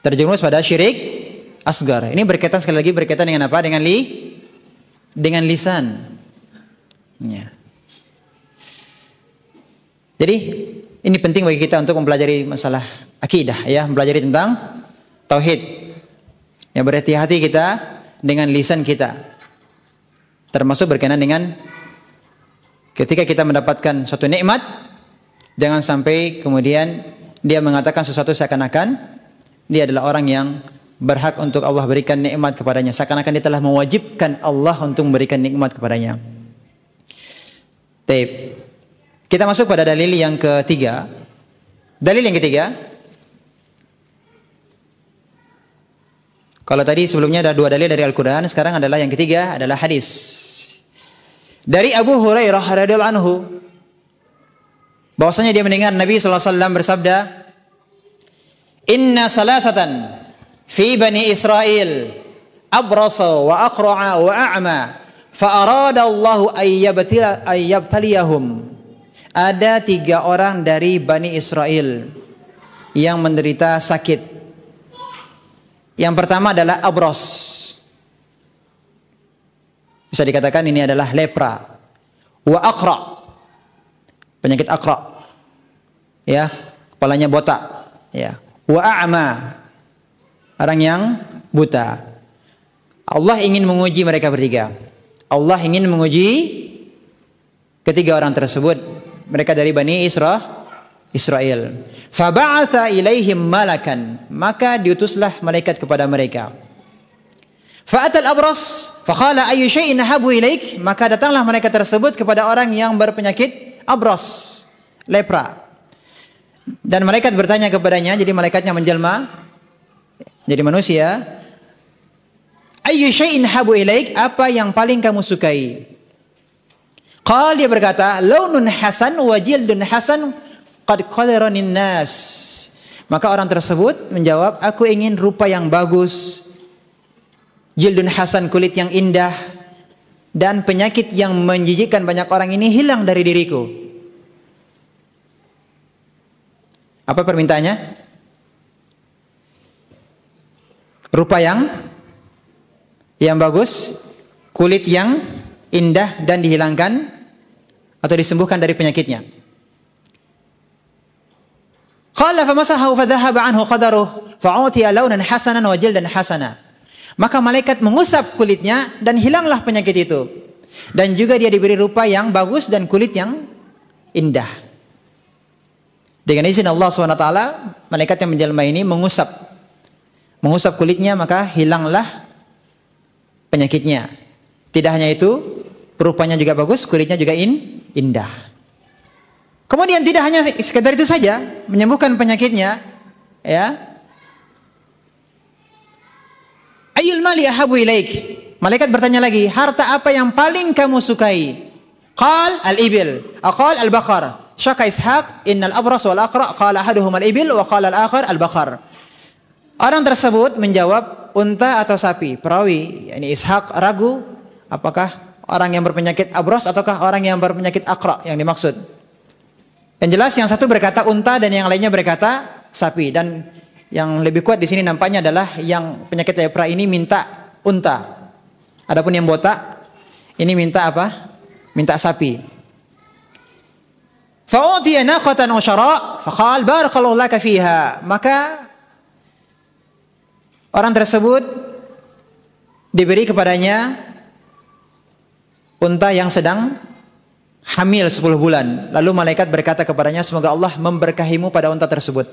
Terjerumus pada syirik asgar. Ini berkaitan sekali lagi berkaitan dengan apa? Dengan lisan. Ya. Jadi ini penting bagi kita untuk mempelajari masalah akidah, ya, mempelajari tentang tauhid. Ya, berhati-hati kita dengan lisan kita. Termasuk berkenaan dengan ketika kita mendapatkan suatu nikmat, jangan sampai kemudian dia mengatakan sesuatu seakan-akan dia adalah orang yang berhak untuk Allah berikan nikmat kepadanya, seakan-akan dia telah mewajibkan Allah untuk memberikan nikmat kepadanya. Baik. Kita masuk pada dalil yang ketiga. Dalil yang ketiga. Kalau tadi sebelumnya ada dua dalil dari Al-Quran, sekarang adalah yang ketiga adalah hadis. Dari Abu Hurairah radhiyallahu anhu, bahwasanya dia mendengar Nabi sallallahu alaihi wasallam bersabda, "Inna salasatan fi bani Israel abrasa wa aqra'a wa a'ma fa arada Allah ayyabtaliyahum." Ada 3 orang dari Bani Israel yang menderita sakit. Yang pertama adalah abros. Bisa dikatakan ini adalah lepra. Wa aqra. Penyakit aqra. Ya, kepalanya botak, ya. Wa a'ma. Orang yang buta. Allah ingin menguji mereka bertiga. Allah ingin menguji ketiga orang tersebut. Mereka dari Bani Israel. Faba'atha ilaihim malakan. Maka diutuslah malaikat kepada mereka. Fa'atal abras. Faqala ayyu syai'in habu ilaik. Maka datanglah malaikat tersebut kepada orang yang berpenyakit abras, lepra. Dan malaikat bertanya kepadanya. Jadi malaikatnya menjelma jadi manusia. Ayyu syai'in habu ilaik. Apa yang paling kamu sukai? Qal, dia berkata, launun hasan wa jildun hasan qad qadaranin nas. Maka orang tersebut menjawab, aku ingin rupa yang bagus, jildun hasan, kulit yang indah, dan penyakit yang menjijikkan banyak orang ini hilang dari diriku. Apa permintaannya? Rupa yang bagus, kulit yang indah, dan dihilangkan atau disembuhkan dari penyakitnya. Qala famasahu fadhahaba anhu qadaruhu fa'utiya launan hasanan wa jildan hasana. Maka malaikat mengusap kulitnya dan hilanglah penyakit itu. Dan juga dia diberi rupa yang bagus dan kulit yang indah. Dengan izin Allah SWT, malaikat yang menjelma ini mengusap kulitnya, maka hilanglah penyakitnya. Tidak hanya itu, rupanya juga bagus, kulitnya juga indah. Kemudian tidak hanya sekedar itu saja, menyembuhkan penyakitnya, ya. Ayyul mali ahabu ilaik. Malaikat bertanya lagi, harta apa yang paling kamu sukai? Qal al-ibil, aqal al-baqar. Syaka Ishaq, innal abras wal aqra qala ahaduhum al-ibil wa qala al-akhar al-baqar. Orang tersebut menjawab unta atau sapi. Perawi, yakni Ishaq ragu apakah orang yang berpenyakit abras ataukah orang yang berpenyakit aqra yang dimaksud. Yang jelas yang satu berkata unta dan yang lainnya berkata sapi, dan yang lebih kuat di sini nampaknya adalah yang penyakit lepra ini minta unta. Adapun yang botak ini minta apa? Minta sapi. Fa'utiya naqatan wa syara' faqala barakallahu laka fiha. Maka orang tersebut diberi kepadanya unta yang sedang hamil 10 bulan. Lalu malaikat berkata kepadanya, semoga Allah memberkahimu pada unta tersebut.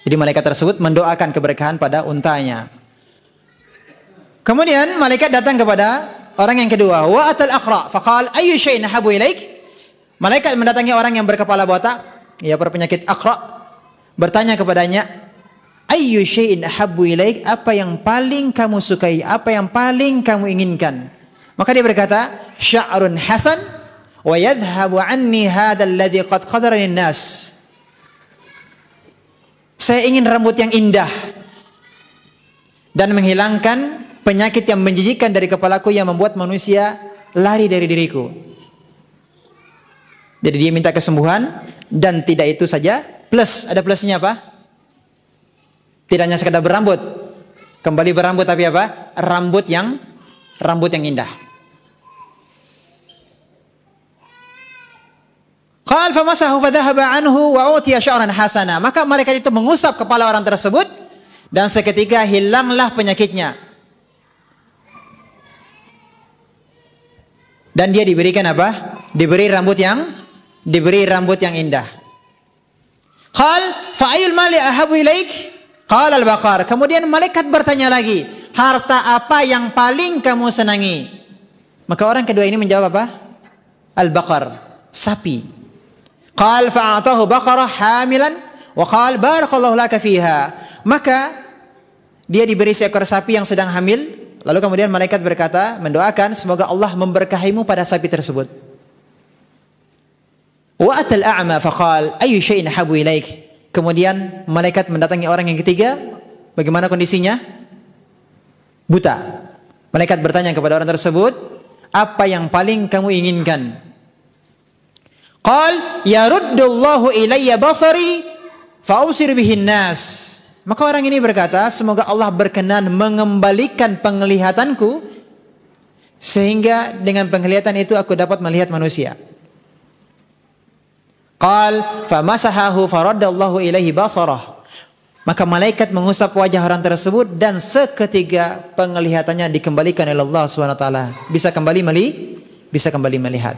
Jadi malaikat tersebut mendoakan keberkahan pada untanya. Kemudian malaikat datang kepada orang yang kedua, wa atal aqra faqal ayyu syai'in habu ilaik. Malaikat mendatangi orang yang berkepala botak, ya berpenyakit aqra, bertanya kepadanya, ayyu syai'in habbu ilaik, apa yang paling kamu sukai, apa yang paling kamu inginkan? Maka dia berkata, sya'run hasan wa yadhhabu anni hadzal ladzi qad qadarani an-nas. Saya ingin rambut yang indah dan menghilangkan penyakit yang menjijikkan dari kepalaku yang membuat manusia lari dari diriku. Jadi dia minta kesembuhan, dan tidak itu saja, plus ada plusnya apa? Tidak hanya sekedar berambut, kembali berambut, tapi apa? Rambut yang indah. Qal famasahu fadhahaba anhu wa utiya sya'ran hasana. Maka malaikat itu mengusap kepala orang tersebut dan seketika hilanglah penyakitnya. Dan dia diberikan apa? Diberi rambut yang indah. Qal fa ayyul mali ahabu ilaik? Qala al-baqar. Kemudian malaikat bertanya lagi, harta apa yang paling kamu senangi? Maka orang kedua ini menjawab apa? Al-baqar, sapi. Qal fa'atahu baqarah hamilan wa qal barakallahu laka fiha. Maka dia diberi seekor sapi yang sedang hamil, lalu kemudian malaikat berkata, mendoakan semoga Allah memberkahimu pada sapi tersebut. Wa atal a'ma faqal ayyu syai'in habu ilaik. Kemudian malaikat mendatangi orang yang ketiga, bagaimana kondisinya? Buta. Malaikat bertanya kepada orang tersebut, apa yang paling kamu inginkan? Qal yaruddullahu ilayya basari fa usir bihin nas. Maka orang ini berkata, semoga Allah berkenan mengembalikan penglihatanku sehingga dengan penglihatan itu aku dapat melihat manusia. Qal famasahahu faraddallahu ilaihi basarah. Maka malaikat mengusap wajah orang tersebut dan seketika penglihatannya dikembalikan oleh Allah SWT. Bisa kembali melihat.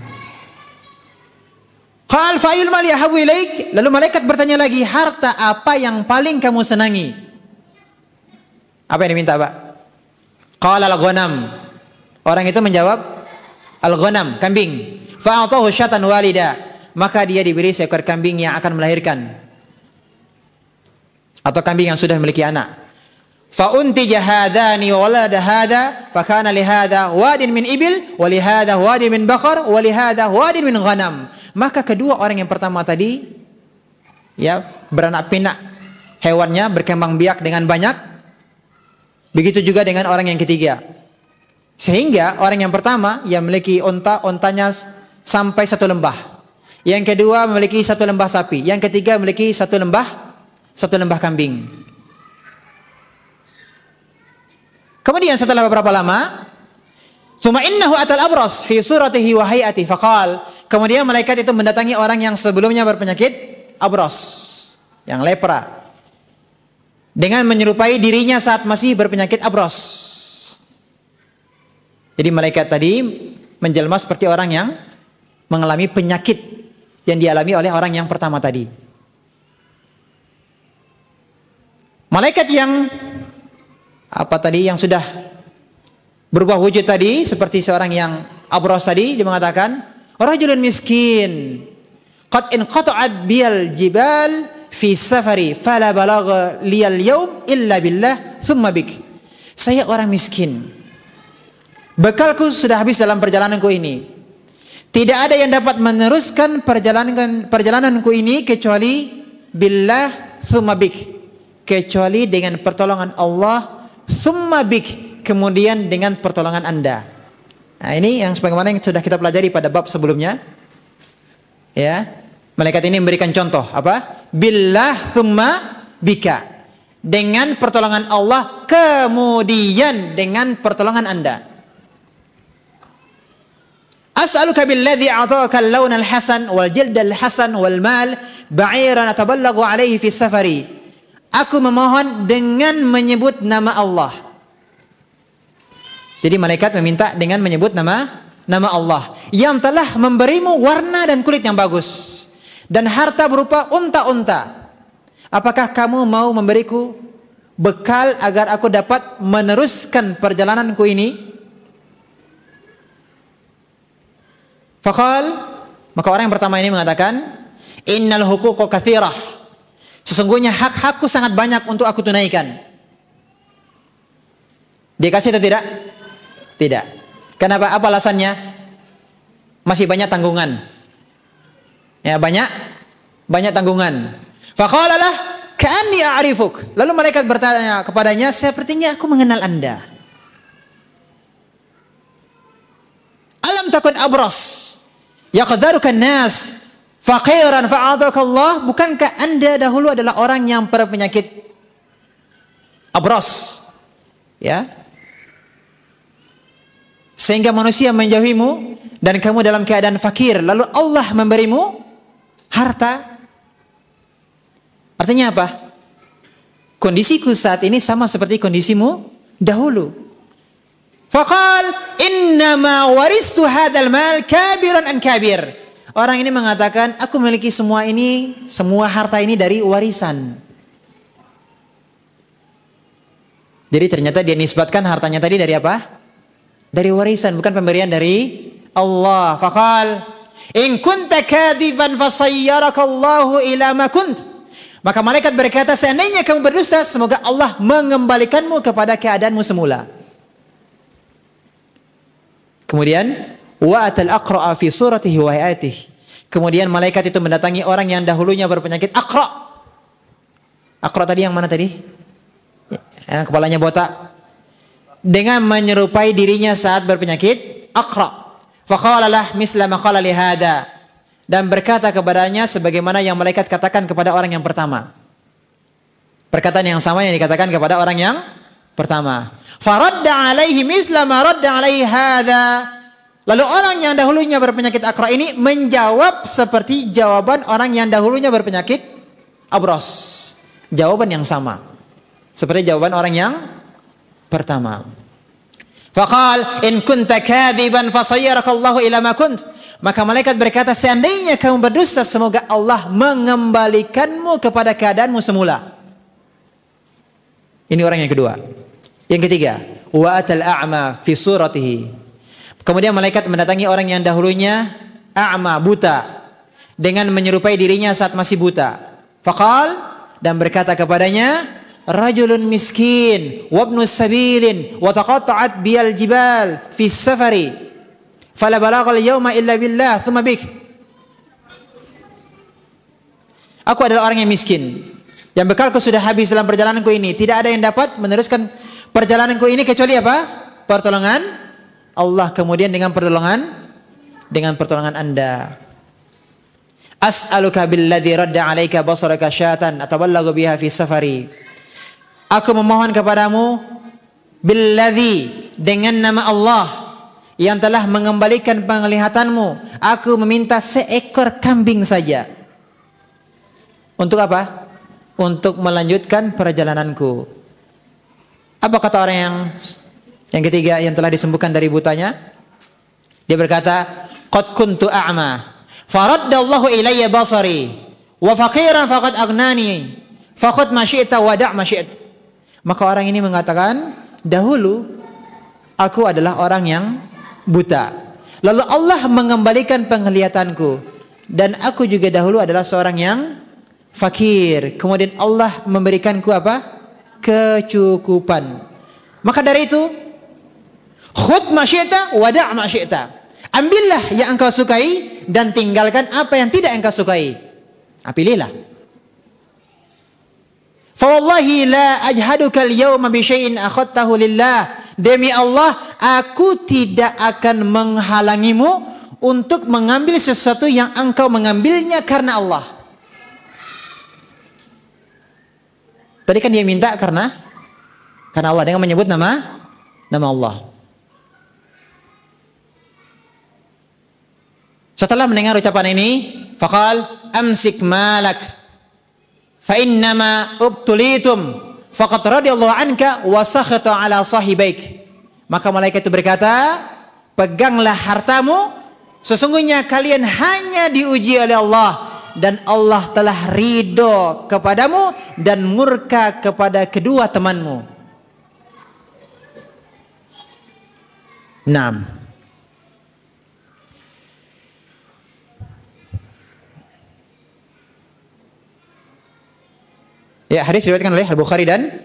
Qal fa'il mali ahabu ilaik. Lalu malaikat bertanya lagi, harta apa yang paling kamu senangi? Apa yang diminta, Pak? Qala al-ghanam. Orang itu menjawab, al-ghanam, kambing. Fa'atahu syatan walida. Maka dia diberi seekor kambing yang akan melahirkan, atau kambing yang sudah memiliki anak. Fa untija hadani wa walada hada fa kana li hada wadin min ibil wa li hada wadin min baqar wa li hada wadin min ghanam. Maka kedua orang yang pertama tadi ya beranak pinak, hewannya berkembang biak dengan banyak. Begitu juga dengan orang yang ketiga. Sehingga orang yang pertama yang memiliki ontanya sampai satu lembah. Yang kedua memiliki satu lembah sapi. Yang ketiga memiliki satu lembah kambing. Kemudian setelah beberapa lama, "Tsumma innahu atal abras fi suratihi wa hay'atihi faqal." Kemudian malaikat itu mendatangi orang yang sebelumnya berpenyakit abras, yang lepra, dengan menyerupai dirinya saat masih berpenyakit abras. Jadi malaikat tadi menjelma seperti orang yang mengalami penyakit yang dialami oleh orang yang pertama tadi. Malaikat yang yang sudah berubah wujud tadi seperti seorang yang abros tadi, dia mengatakan, rajulun miskin qad inqata'at biyal jibal fi safari fala balagha liyal yawm illa billah thumma bik. Saya orang miskin, bekalku sudah habis dalam perjalananku ini. Tidak ada yang dapat meneruskan perjalananku ini kecuali billah thumma bik, kecuali dengan pertolongan Allah, thumma bik, kemudian dengan pertolongan Anda. Nah, ini yang sebagaimana yang sudah kita pelajari pada bab sebelumnya. Ya, malaikat ini memberikan contoh apa? Billah thumma bika, dengan pertolongan Allah kemudian dengan pertolongan Anda. As'aluka billadhi a'taka al-lawn al-hasan wal jild al-hasan wal mal ba'iran ataballagu alaihi fi safari. Aku memohon dengan menyebut nama Allah. Jadi malaikat meminta dengan menyebut nama Allah yang telah memberimu warna dan kulit yang bagus dan harta berupa unta-unta. Apakah kamu mau memberiku bekal agar aku dapat meneruskan perjalananku ini? Faqal, maka orang yang pertama ini mengatakan, innal huquqa katsirah. Sesungguhnya hak-hakku sangat banyak untuk aku tunaikan. Dikasih atau tidak? Tidak. Kenapa? Apa alasannya? Masih banyak tanggungan. Ya, banyak tanggungan. Faqala lah, ka'anni a'rifuk. Lalu malaikat bertanya kepadanya, sepertinya aku mengenal Anda. Alam takun abras yaqdaruka an-nas faqiran fa'adaka Allah. Bukankah Anda dahulu adalah orang yang berpenyakit abras, ya, sehingga manusia menjauhimu dan kamu dalam keadaan fakir, lalu Allah memberimu harta? Artinya apa? Kondisiku saat ini sama seperti kondisimu dahulu. Faqal innama waristu hadzal mal kabiran an kabir. Orang ini mengatakan, aku memiliki semua harta ini dari warisan. Jadi ternyata dia nisbatkan hartanya tadi dari apa? Dari warisan, bukan pemberian dari Allah. Faqal in kunta kadiban fasayyarakallahu ila ma kunt. Maka malaikat berkata, seandainya kamu berdusta, semoga Allah mengembalikanmu kepada keadaanmu semula. Kemudian wa'atal aqra'a fi suratihi wa hayatihi. Kemudian malaikat itu mendatangi orang yang dahulunya berpenyakit aqra'. Aqra' tadi yang mana tadi? Yang kepalanya botak. Dengan menyerupai dirinya saat berpenyakit aqra'. Faqala lah misla ma qala li hada. Dan berkata kepadanya sebagaimana yang malaikat katakan kepada orang yang pertama. Perkataan yang sama yang dikatakan kepada orang yang pertama. Faradda alaihi misla ma radda alaihi hadha. Lalu orang yang dahulunya berpenyakit aqra ini menjawab seperti jawaban orang yang dahulunya berpenyakit abros. Jawaban yang sama seperti jawaban orang yang pertama. Faqal in kunta kadiban fasayyarakallahu ila ma kunt. Maka malaikat berkata, seandainya kamu berdusta, semoga Allah mengembalikanmu kepada keadaanmu semula. Ini orang yang kedua. Yang ketiga, wa'atal a'ma fi suratihi. Kemudian malaikat mendatangi orang yang dahulunya a'ma, buta, dengan menyerupai dirinya saat masih buta. Faqal, dan berkata kepadanya, rajulun miskin wabnu sabilin wa taqatta'at biyal jibal fi safari fala balaghal yawma illa billah thumma bik. Aku adalah orang yang miskin, yang bekalku sudah habis dalam perjalananku ini. Tidak ada yang dapat meneruskan perjalananku ini kecuali apa? Pertolongan Allah, kemudian dengan pertolongan Anda. As'aluka billadzi radda 'alaika basaraka syatan ataballagu biha fi safari. Aku memohon kepadamu billadzi, dengan nama Allah yang telah mengembalikan penglihatanmu. Aku meminta seekor kambing saja. Untuk apa? Untuk melanjutkan perjalananku. Apa kata orang yang ketiga yang telah disembuhkan dari butanya? Dia berkata, qad kuntu a'ma faraddallahu ilayya basari wa faqiran faqad aghnani faqad ma syi'ta wa da' ma syi'ta. Maka orang ini mengatakan, dahulu aku adalah orang yang buta, lalu Allah mengembalikan penglihatanku, dan aku juga dahulu adalah seorang yang fakir. Kemudian Allah memberikanku apa? Kecukupan. Maka dari itu, khudh ma syi'ta wa da' ma syi'ta. Ambillah yang engkau sukai dan tinggalkan apa yang tidak engkau sukai. Pilihlah. Fa wallahi la ajhaduka al-yawma bi syai'in akhadtahu lillah. Demi Allah, aku tidak akan menghalangimu untuk mengambil sesuatu yang engkau mengambilnya karena Allah. Tadi kan dia minta karena Allah dengan menyebut nama Allah. Setelah mendengar ucapan ini, faqal amsik malak fa innama ubtulitum faqad radiyallahu anka wa sakhata ala sahibaik. Maka malaikat itu berkata, peganglah hartamu, sesungguhnya kalian hanya diuji oleh Allah dan Allah telah ridho kepadamu dan murka kepada kedua temanmu. Naam. Ya, hadis diriwayatkan oleh Al-Bukhari dan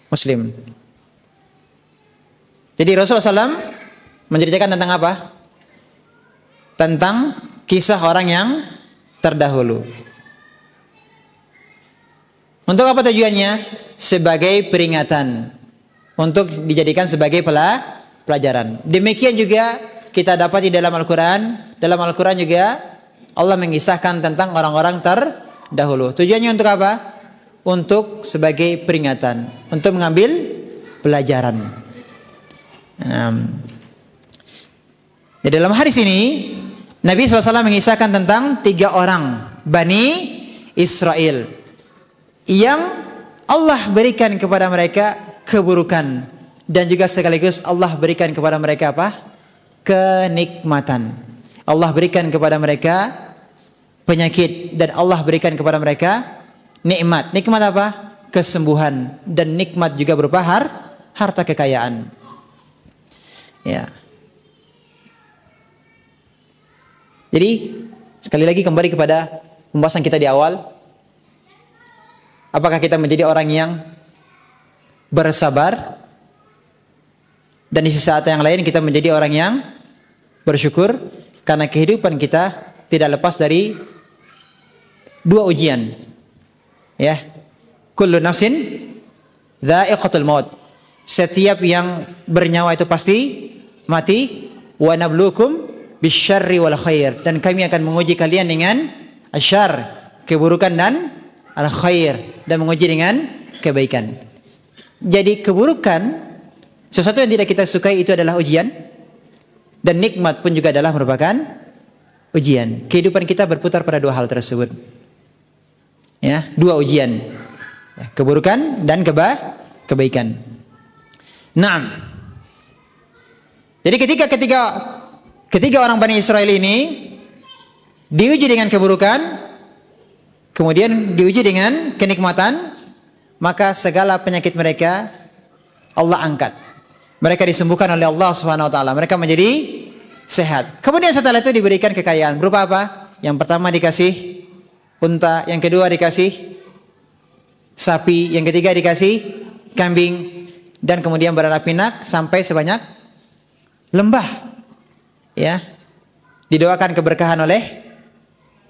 Muslim. Jadi Rasulullah SAW menceritakan tentang apa? Tentang kisah orang yang terdahulu. Untuk apa tujuannya? Sebagai peringatan. Untuk dijadikan sebagai pelajaran. Demikian juga kita dapat di dalam Al-Quran. Dalam Al-Quran juga Allah mengisahkan tentang orang-orang terdahulu. Tujuannya untuk apa? Untuk sebagai peringatan, untuk mengambil pelajaran. Di dalam hadis ini Nabi SAW mengisahkan tentang 3 orang Bani Israel yang Allah berikan kepada mereka keburukan dan juga sekaligus Allah berikan kepada mereka apa? Kenikmatan. Allah berikan kepada mereka penyakit dan Allah berikan kepada mereka nikmat. Nikmat apa? Kesembuhan. Dan nikmat juga berupa harta kekayaan. Ya. Jadi sekali lagi kembali kepada pembahasan kita di awal. Apakah kita menjadi orang yang bersabar dan di saat yang lain kita menjadi orang yang bersyukur karena kehidupan kita tidak lepas dari 2 ujian. Ya, kullu nafsin dha'iqatul maut. Setiap yang bernyawa itu pasti mati. Wa nabluukum bisyarri wal khair. Dan kami akan menguji kalian dengan asyar, keburukan, dan al khair, dan menguji dengan kebaikan. Jadi keburukan, sesuatu yang tidak kita sukai itu adalah ujian, dan nikmat pun juga adalah merupakan ujian. Kehidupan kita berputar pada 2 hal tersebut. Ya, 2 ujian, ya, keburukan dan kebaikan. Naam. Jadi ketika orang Bani Israel ini diuji dengan keburukan, kemudian diuji dengan kenikmatan, maka segala penyakit mereka Allah angkat. Mereka disembuhkan oleh Allah Subhanahu wa taala. Mereka menjadi sehat. Kemudian setelah itu diberikan kekayaan berupa apa? Yang pertama dikasih unta, yang kedua dikasih sapi, yang ketiga dikasih kambing, dan kemudian beranak pinak sampai sebanyak lembah. Ya, didoakan keberkahan oleh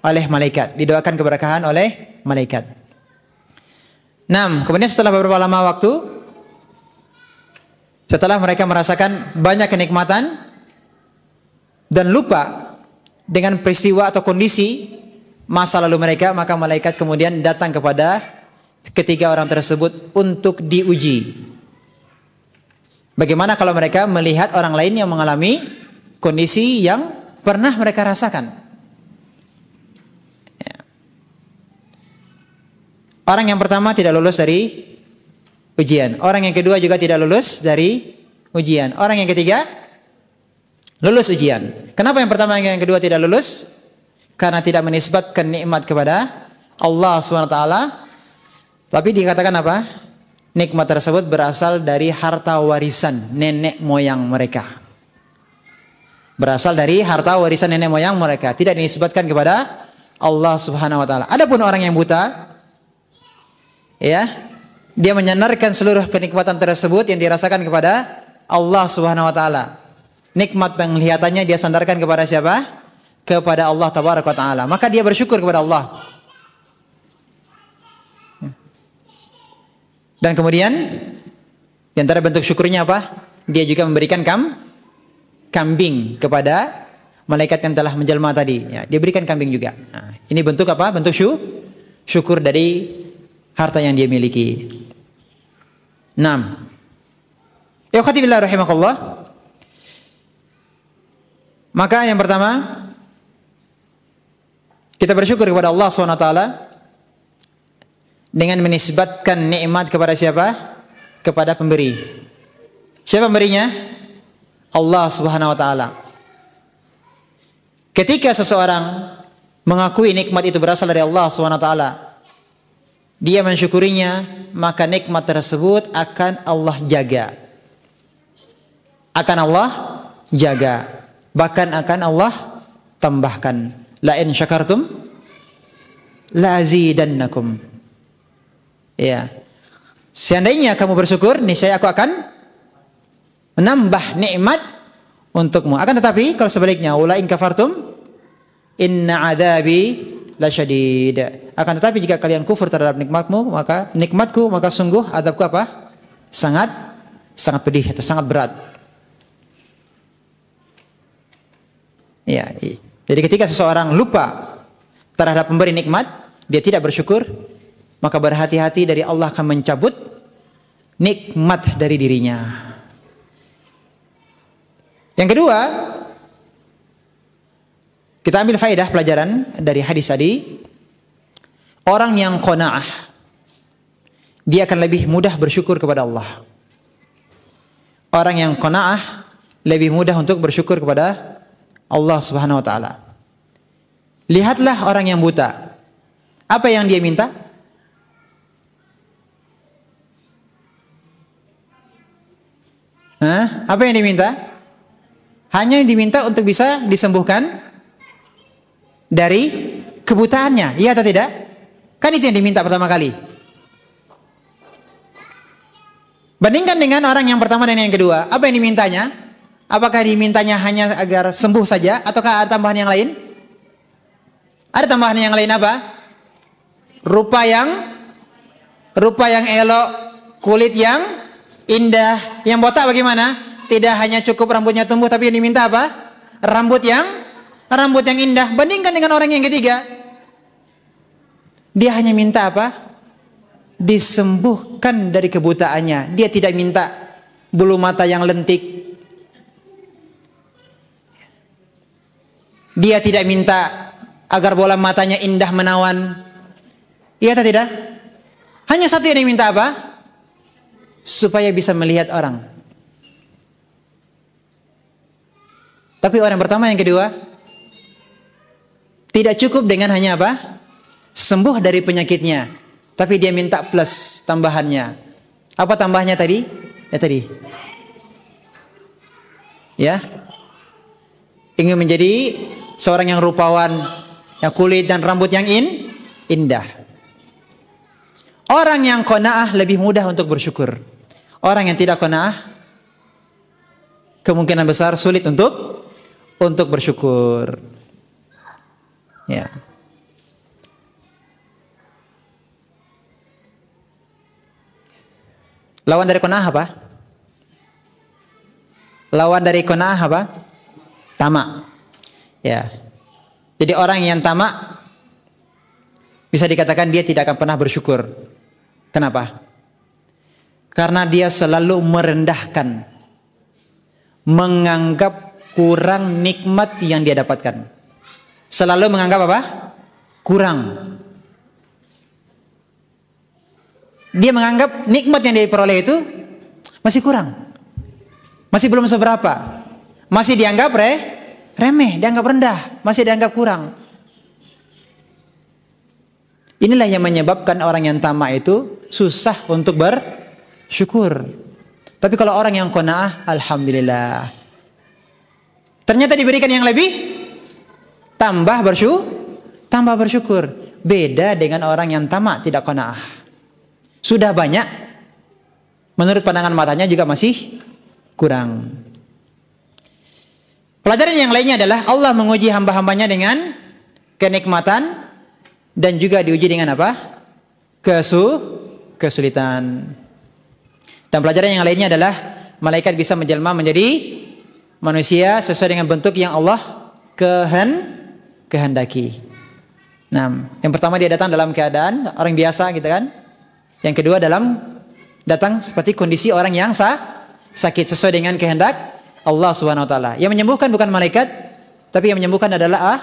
malaikat, didoakan keberkahan oleh malaikat. Kemudian setelah beberapa lama waktu, setelah mereka merasakan banyak kenikmatan dan lupa dengan peristiwa atau kondisi masa lalu mereka, maka malaikat kemudian datang kepada ketiga orang tersebut untuk diuji. Bagaimana kalau mereka melihat orang lain yang mengalami kondisi yang pernah mereka rasakan? Ya. Orang yang pertama tidak lulus dari ujian. Orang yang kedua juga tidak lulus dari ujian. Orang yang ketiga lulus ujian. Kenapa yang pertama yang kedua tidak lulus? Karena tidak menisbatkan nikmat kepada Allah SWT. Tapi dikatakan apa? Nikmat tersebut berasal dari harta warisan nenek moyang mereka. Berasal dari harta warisan nenek moyang mereka, tidak dinisbatkan kepada Allah Subhanahu wa taala. Adapun orang yang buta, ya, dia menyandarkan seluruh kenikmatan tersebut yang dirasakan kepada Allah Subhanahu wa taala. Nikmat penglihatannya dia sandarkan kepada siapa? Kepada Allah Tabaraka wa taala. Maka dia bersyukur kepada Allah. Dan kemudian di antara bentuk syukurnya apa? Dia juga memberikan kambing kepada malaikat yang telah menjelma tadi. Ya, dia berikan kambing juga. Nah, ini bentuk apa? Bentuk syukur dari harta yang dia miliki. 6. Ya khatibillah rahimakallah. Maka yang pertama, kita bersyukur kepada Allah SWT dengan menisbatkan nikmat kepada siapa? Kepada pemberi. Siapa pemberinya? Allah Subhanahu wa taala. Ketika seseorang mengakui nikmat itu berasal dari Allah Subhanahu wa taala, dia mensyukurinya, maka nikmat tersebut akan Allah jaga. Akan Allah jaga. Bahkan akan Allah tambahkan. La in syakartum la azidannakum. Ya. Seandainya kamu bersyukur, niscaya aku akan menambah nikmat untukmu. Akan tetapi kalau sebaliknya, wala in kafartum inna adabi lasyadid. Akan tetapi jika kalian kufur terhadap nikmatku, maka sungguh adabku apa? Sangat pedih atau sangat berat. Ya, jadi ketika seseorang lupa terhadap pemberi nikmat, dia tidak bersyukur, maka berhati-hati dari Allah akan mencabut nikmat dari dirinya. Yang kedua, kita ambil faedah pelajaran dari hadis tadi. Orang yang qanaah, dia akan lebih mudah bersyukur kepada Allah. Orang yang qanaah lebih mudah untuk bersyukur kepada Allah Subhanahu wa taala. Lihatlah orang yang buta. Apa yang dia minta? Apa yang diminta? Hanya diminta untuk bisa disembuhkan dari kebutaannya, iya atau tidak? Kan itu yang diminta pertama kali. Bandingkan dengan orang yang pertama dan yang kedua, apa yang dimintanya? Apakah dimintanya hanya agar sembuh saja, ataukah ada tambahan yang lain? Ada tambahan yang lain apa? Rupa yang elok, kulit yang indah. Yang botak bagaimana? Tidak hanya cukup rambutnya tumbuh, tapi yang diminta apa? Rambut yang indah. Bandingkan dengan orang yang ketiga, dia hanya minta apa? Disembuhkan dari kebutaannya. Dia tidak minta bulu mata yang lentik. Dia tidak minta agar bola matanya indah menawan. Iya atau tidak? Hanya satu yang diminta apa? Supaya bisa melihat orang. Tapi orang pertama yang kedua tidak cukup dengan hanya apa? Sembuh dari penyakitnya, tapi dia minta plus tambahannya. Apa tambahnya tadi? Ya, ingin menjadi seorang yang rupawan, yang kulit dan rambut yang indah. Orang yang qanaah lebih mudah untuk bersyukur. Orang yang tidak qanaah kemungkinan besar sulit untuk bersyukur. Ya. Lawan dari qanaah apa? Lawan dari qanaah apa? Tamak. Ya. Jadi orang yang tamak bisa dikatakan dia tidak akan pernah bersyukur. Kenapa? Karena dia selalu merendahkan, menganggap kurang nikmat yang dia dapatkan. Selalu menganggap apa? Kurang. Dia menganggap nikmat yang dia peroleh itu masih kurang, masih belum seberapa, masih dianggap remeh, dianggap rendah, masih dianggap kurang. Inilah yang menyebabkan orang yang tamak itu susah untuk bersyukur. Tapi kalau orang yang qanaah, alhamdulillah, Ternyata diberikan yang lebih, tambah bersyukur. Beda dengan orang yang tamak, tidak qanaah. Sudah banyak, menurut pandangan matanya juga masih kurang. Pelajaran yang lainnya adalah Allah menguji hamba-hambanya dengan kenikmatan dan juga diuji dengan apa? Kesulitan. Dan pelajaran yang lainnya adalah malaikat bisa menjelma menjadi manusia sesuai dengan bentuk yang Allah kehendaki. Nah, yang pertama dia datang dalam keadaan orang biasa gitu kan. Yang kedua datang seperti kondisi orang yang sakit sesuai dengan kehendak Allah Subhanahu wa taala. Yang menyembuhkan bukan malaikat, tapi yang menyembuhkan adalah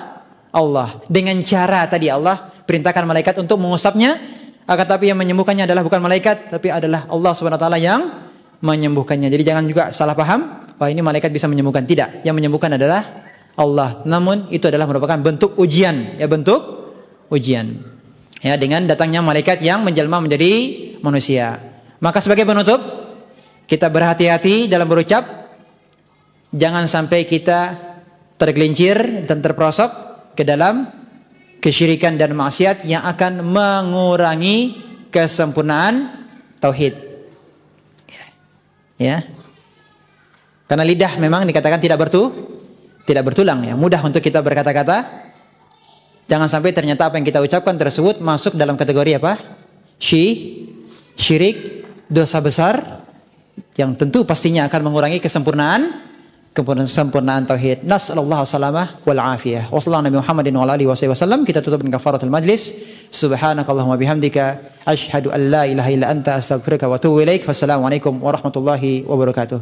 Allah. Dengan cara tadi Allah perintahkan malaikat untuk mengusapnya, akan tapi yang menyembuhkannya adalah bukan malaikat, tapi adalah Allah Subhanahu wa taala yang menyembuhkannya. Jadi jangan juga salah paham, wah ini malaikat bisa menyembuhkan. Tidak, yang menyembuhkan adalah Allah. Namun itu adalah merupakan bentuk ujian, bentuk ujian. Ya, dengan datangnya malaikat yang menjelma menjadi manusia. Maka sebagai penutup, kita berhati-hati dalam berucap. Jangan sampai kita tergelincir dan terperosok ke dalam kesyirikan dan maksiat yang akan mengurangi kesempurnaan tauhid. Ya. Karena lidah memang dikatakan tidak bertulang ya, mudah untuk kita berkata-kata. Jangan sampai ternyata apa yang kita ucapkan tersebut masuk dalam kategori apa? Syirik, dosa besar yang tentu pastinya akan mengurangi kesempurnaan tauhid. Nasallallahu salamah wal afiyah. Wassallallahu Nabi Muhammadin wa alihi wasallam. Kita tutup dengan kafaratul majlis. Subhanakallahumma bihamdika asyhadu an la ilaha illa anta astaghfiruka wa atubu ilaik. Wassalamualaikum warahmatullahi wabarakatuh.